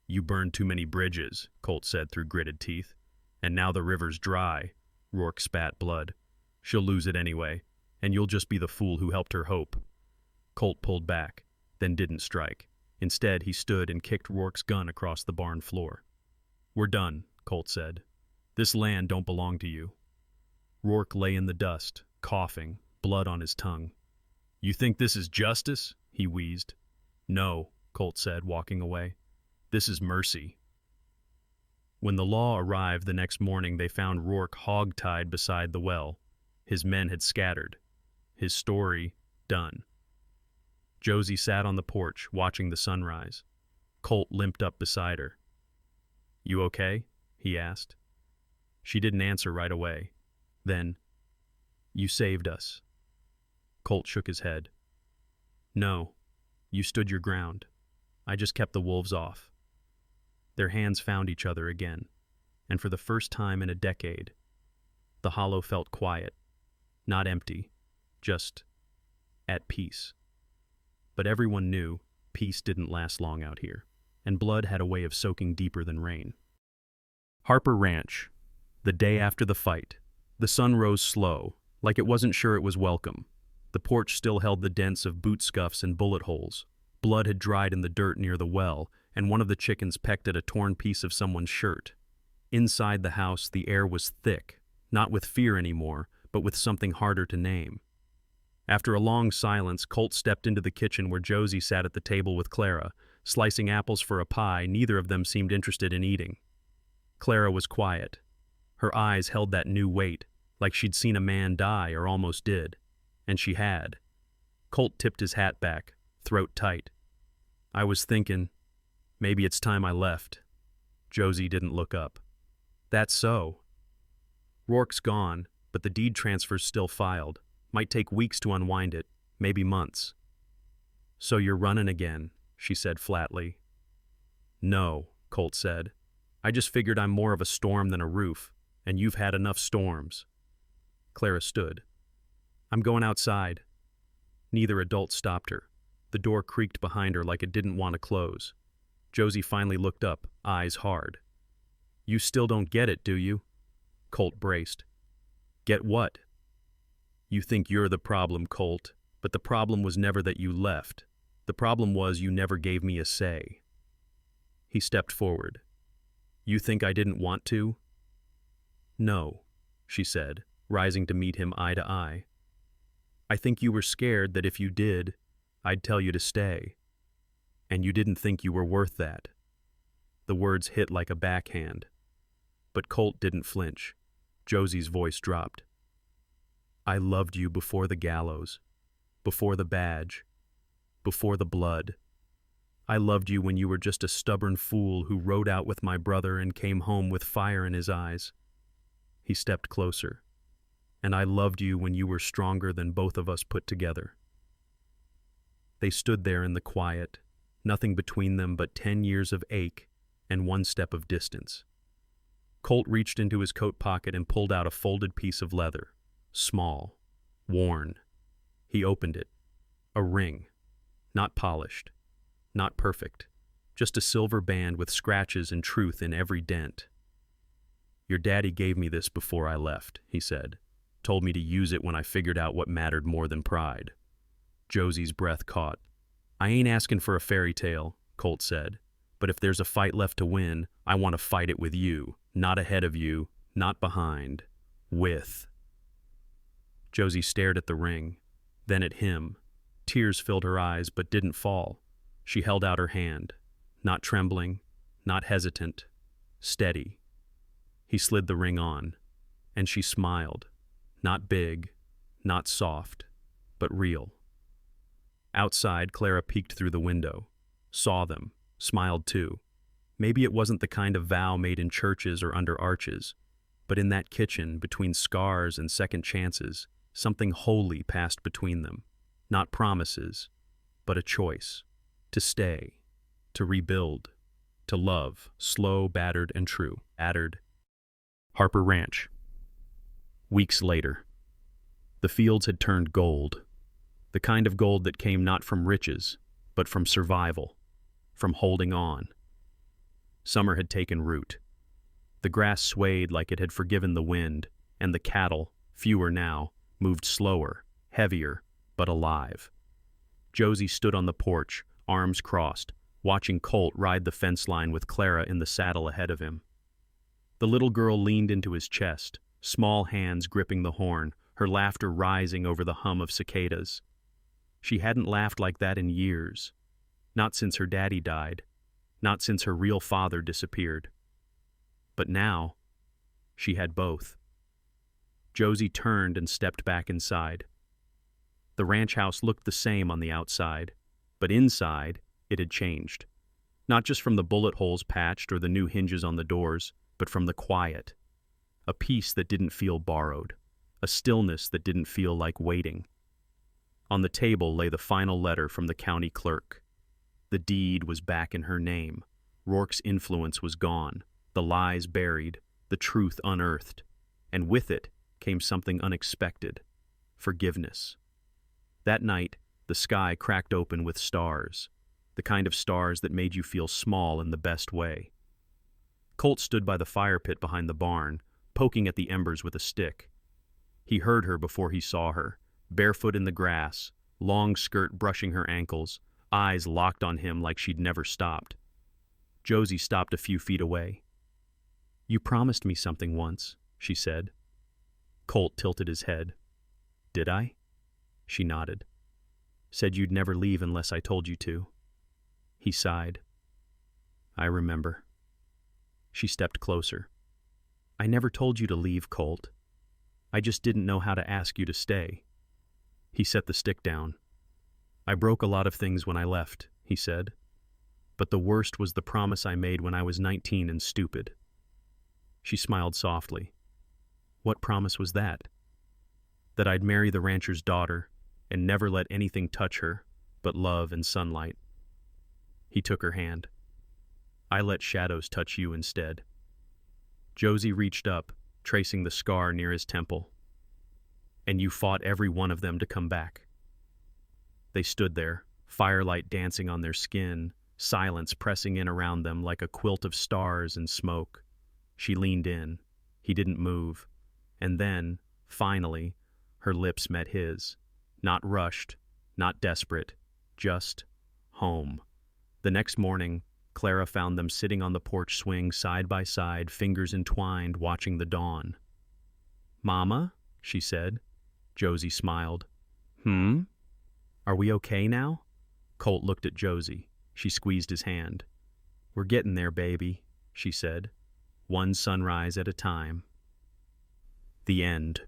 "You burned too many bridges," Colt said through gritted teeth. "And now the river's dry." Rourke spat blood. "She'll lose it anyway, and you'll just be the fool who helped her hope." Colt pulled back, then didn't strike. Instead, he stood and kicked Rourke's gun across the barn floor. "We're done," Colt said. "This land don't belong to you." Rourke lay in the dust, coughing, blood on his tongue. "You think this is justice?" he wheezed. "No," Colt said, walking away. "This is mercy." When the law arrived the next morning, they found Rourke hog-tied beside the well. His men had scattered. His story done. Josie sat on the porch, watching the sunrise. Colt limped up beside her. "You okay?" he asked. She didn't answer right away. Then, "You saved us." Colt shook his head. "No, you stood your ground. I just kept the wolves off." Their hands found each other again, and for the first time in a decade, the hollow felt quiet, not empty, just at peace. But everyone knew peace didn't last long out here, and blood had a way of soaking deeper than rain. Harper Ranch. The day after the fight. The sun rose slow, like it wasn't sure it was welcome. The porch still held the dents of boot scuffs and bullet holes. Blood had dried in the dirt near the well, and one of the chickens pecked at a torn piece of someone's shirt. Inside the house, the air was thick, not with fear anymore, but with something harder to name. After a long silence, Colt stepped into the kitchen where Josie sat at the table with Clara, slicing apples for a pie neither of them seemed interested in eating. Clara was quiet. Her eyes held that new weight, like she'd seen a man die or almost did. And she had. Colt tipped his hat back, throat tight. "I was thinking, maybe it's time I left." Josie didn't look up. "That's so." "Rourke's gone, but the deed transfer's still filed. Might take weeks to unwind it, maybe months." "So you're running again," she said flatly. "No," Colt said. "I just figured I'm more of a storm than a roof, and you've had enough storms." Clara stood. "I'm going outside." Neither adult stopped her. The door creaked behind her like it didn't want to close. Josie finally looked up, eyes hard. "You still don't get it, do you?" Colt braced. "Get what?" "You think you're the problem, Colt, but the problem was never that you left. The problem was you never gave me a say." He stepped forward. "You think I didn't want to?" "No," she said, rising to meet him eye to eye. "I think you were scared that if you did, I'd tell you to stay. And you didn't think you were worth that." The words hit like a backhand. But Colt didn't flinch. Josie's voice dropped. "I loved you before the gallows, before the badge, before the blood. I loved you when you were just a stubborn fool who rode out with my brother and came home with fire in his eyes." He stepped closer. "And I loved you when you were stronger than both of us put together." They stood there in the quiet, nothing between them but 10 years of ache and 1 step of distance. Colt reached into his coat pocket and pulled out a folded piece of leather, small, worn. He opened it. A ring, not polished, not perfect, just a silver band with scratches and truth in every dent. "Your daddy gave me this before I left," he said. "Told me to use it when I figured out what mattered more than pride." Josie's breath caught. "I ain't asking for a fairy tale," Colt said. "But if there's a fight left to win, I want to fight it with you, not ahead of you, not behind. With." Josie stared at the ring, then at him. Tears filled her eyes but didn't fall. She held out her hand, not trembling, not hesitant, steady. He slid the ring on, and she smiled, not big, not soft, but real. Outside, Clara peeked through the window, saw them, smiled too. Maybe it wasn't the kind of vow made in churches or under arches, but in that kitchen, between scars and second chances, something holy passed between them. Not promises, but a choice. To stay, to rebuild, to love, slow, battered, and true. Battered. Harper Ranch. Weeks later. The fields had turned gold. The kind of gold that came not from riches, but from survival, from holding on. Summer had taken root. The grass swayed like it had forgiven the wind, and the cattle, fewer now, moved slower, heavier, but alive. Josie stood on the porch, arms crossed, watching Colt ride the fence line with Clara in the saddle ahead of him. The little girl leaned into his chest, small hands gripping the horn, her laughter rising over the hum of cicadas. She hadn't laughed like that in years. Not since her daddy died. Not since her real father disappeared. But now, she had both. Josie turned and stepped back inside. The ranch house looked the same on the outside, but inside, it had changed. Not just from the bullet holes patched or the new hinges on the doors, but from the quiet. A peace that didn't feel borrowed. A stillness that didn't feel like waiting. On the table lay the final letter from the county clerk. The deed was back in her name. Rourke's influence was gone, the lies buried, the truth unearthed. And with it came something unexpected. Forgiveness. That night, the sky cracked open with stars, the kind of stars that made you feel small in the best way. Colt stood by the fire pit behind the barn, poking at the embers with a stick. He heard her before he saw her, barefoot in the grass, long skirt brushing her ankles, eyes locked on him like she'd never stopped. Josie stopped a few feet away. "You promised me something once," she said. Colt tilted his head. "Did I?" She nodded. "Said you'd never leave unless I told you to." He sighed. "I remember." She stepped closer. "I never told you to leave, Colt. I just didn't know how to ask you to stay." He set the stick down. "I broke a lot of things when I left," he said. "But the worst was the promise I made when I was 19 and stupid." She smiled softly. "What promise was that?" "That I'd marry the rancher's daughter and never let anything touch her but love and sunlight." He took her hand. "I let shadows touch you instead." Josie reached up, tracing the scar near his temple. "And you fought every one of them to come back." They stood there, firelight dancing on their skin, silence pressing in around them like a quilt of stars and smoke. She leaned in. He didn't move. And then, finally, her lips met his. Not rushed, not desperate, just home. The next morning, Clara found them sitting on the porch swing side by side, fingers entwined, watching the dawn. "Mama?" she said. Josie smiled. "Hmm? Are we okay now?" Colt looked at Josie. She squeezed his hand. "We're getting there, baby," she said. "One sunrise at a time." The end.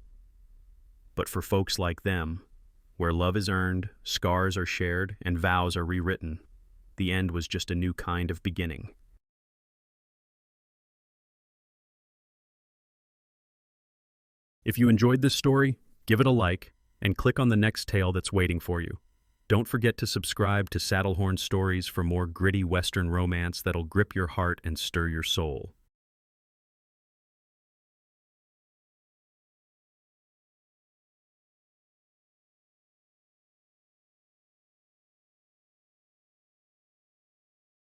But for folks like them, where love is earned, scars are shared, and vows are rewritten, the end was just a new kind of beginning. If you enjoyed this story, give it a like, and click on the next tale that's waiting for you. Don't forget to subscribe to Saddlehorn Stories for more gritty Western romance that'll grip your heart and stir your soul.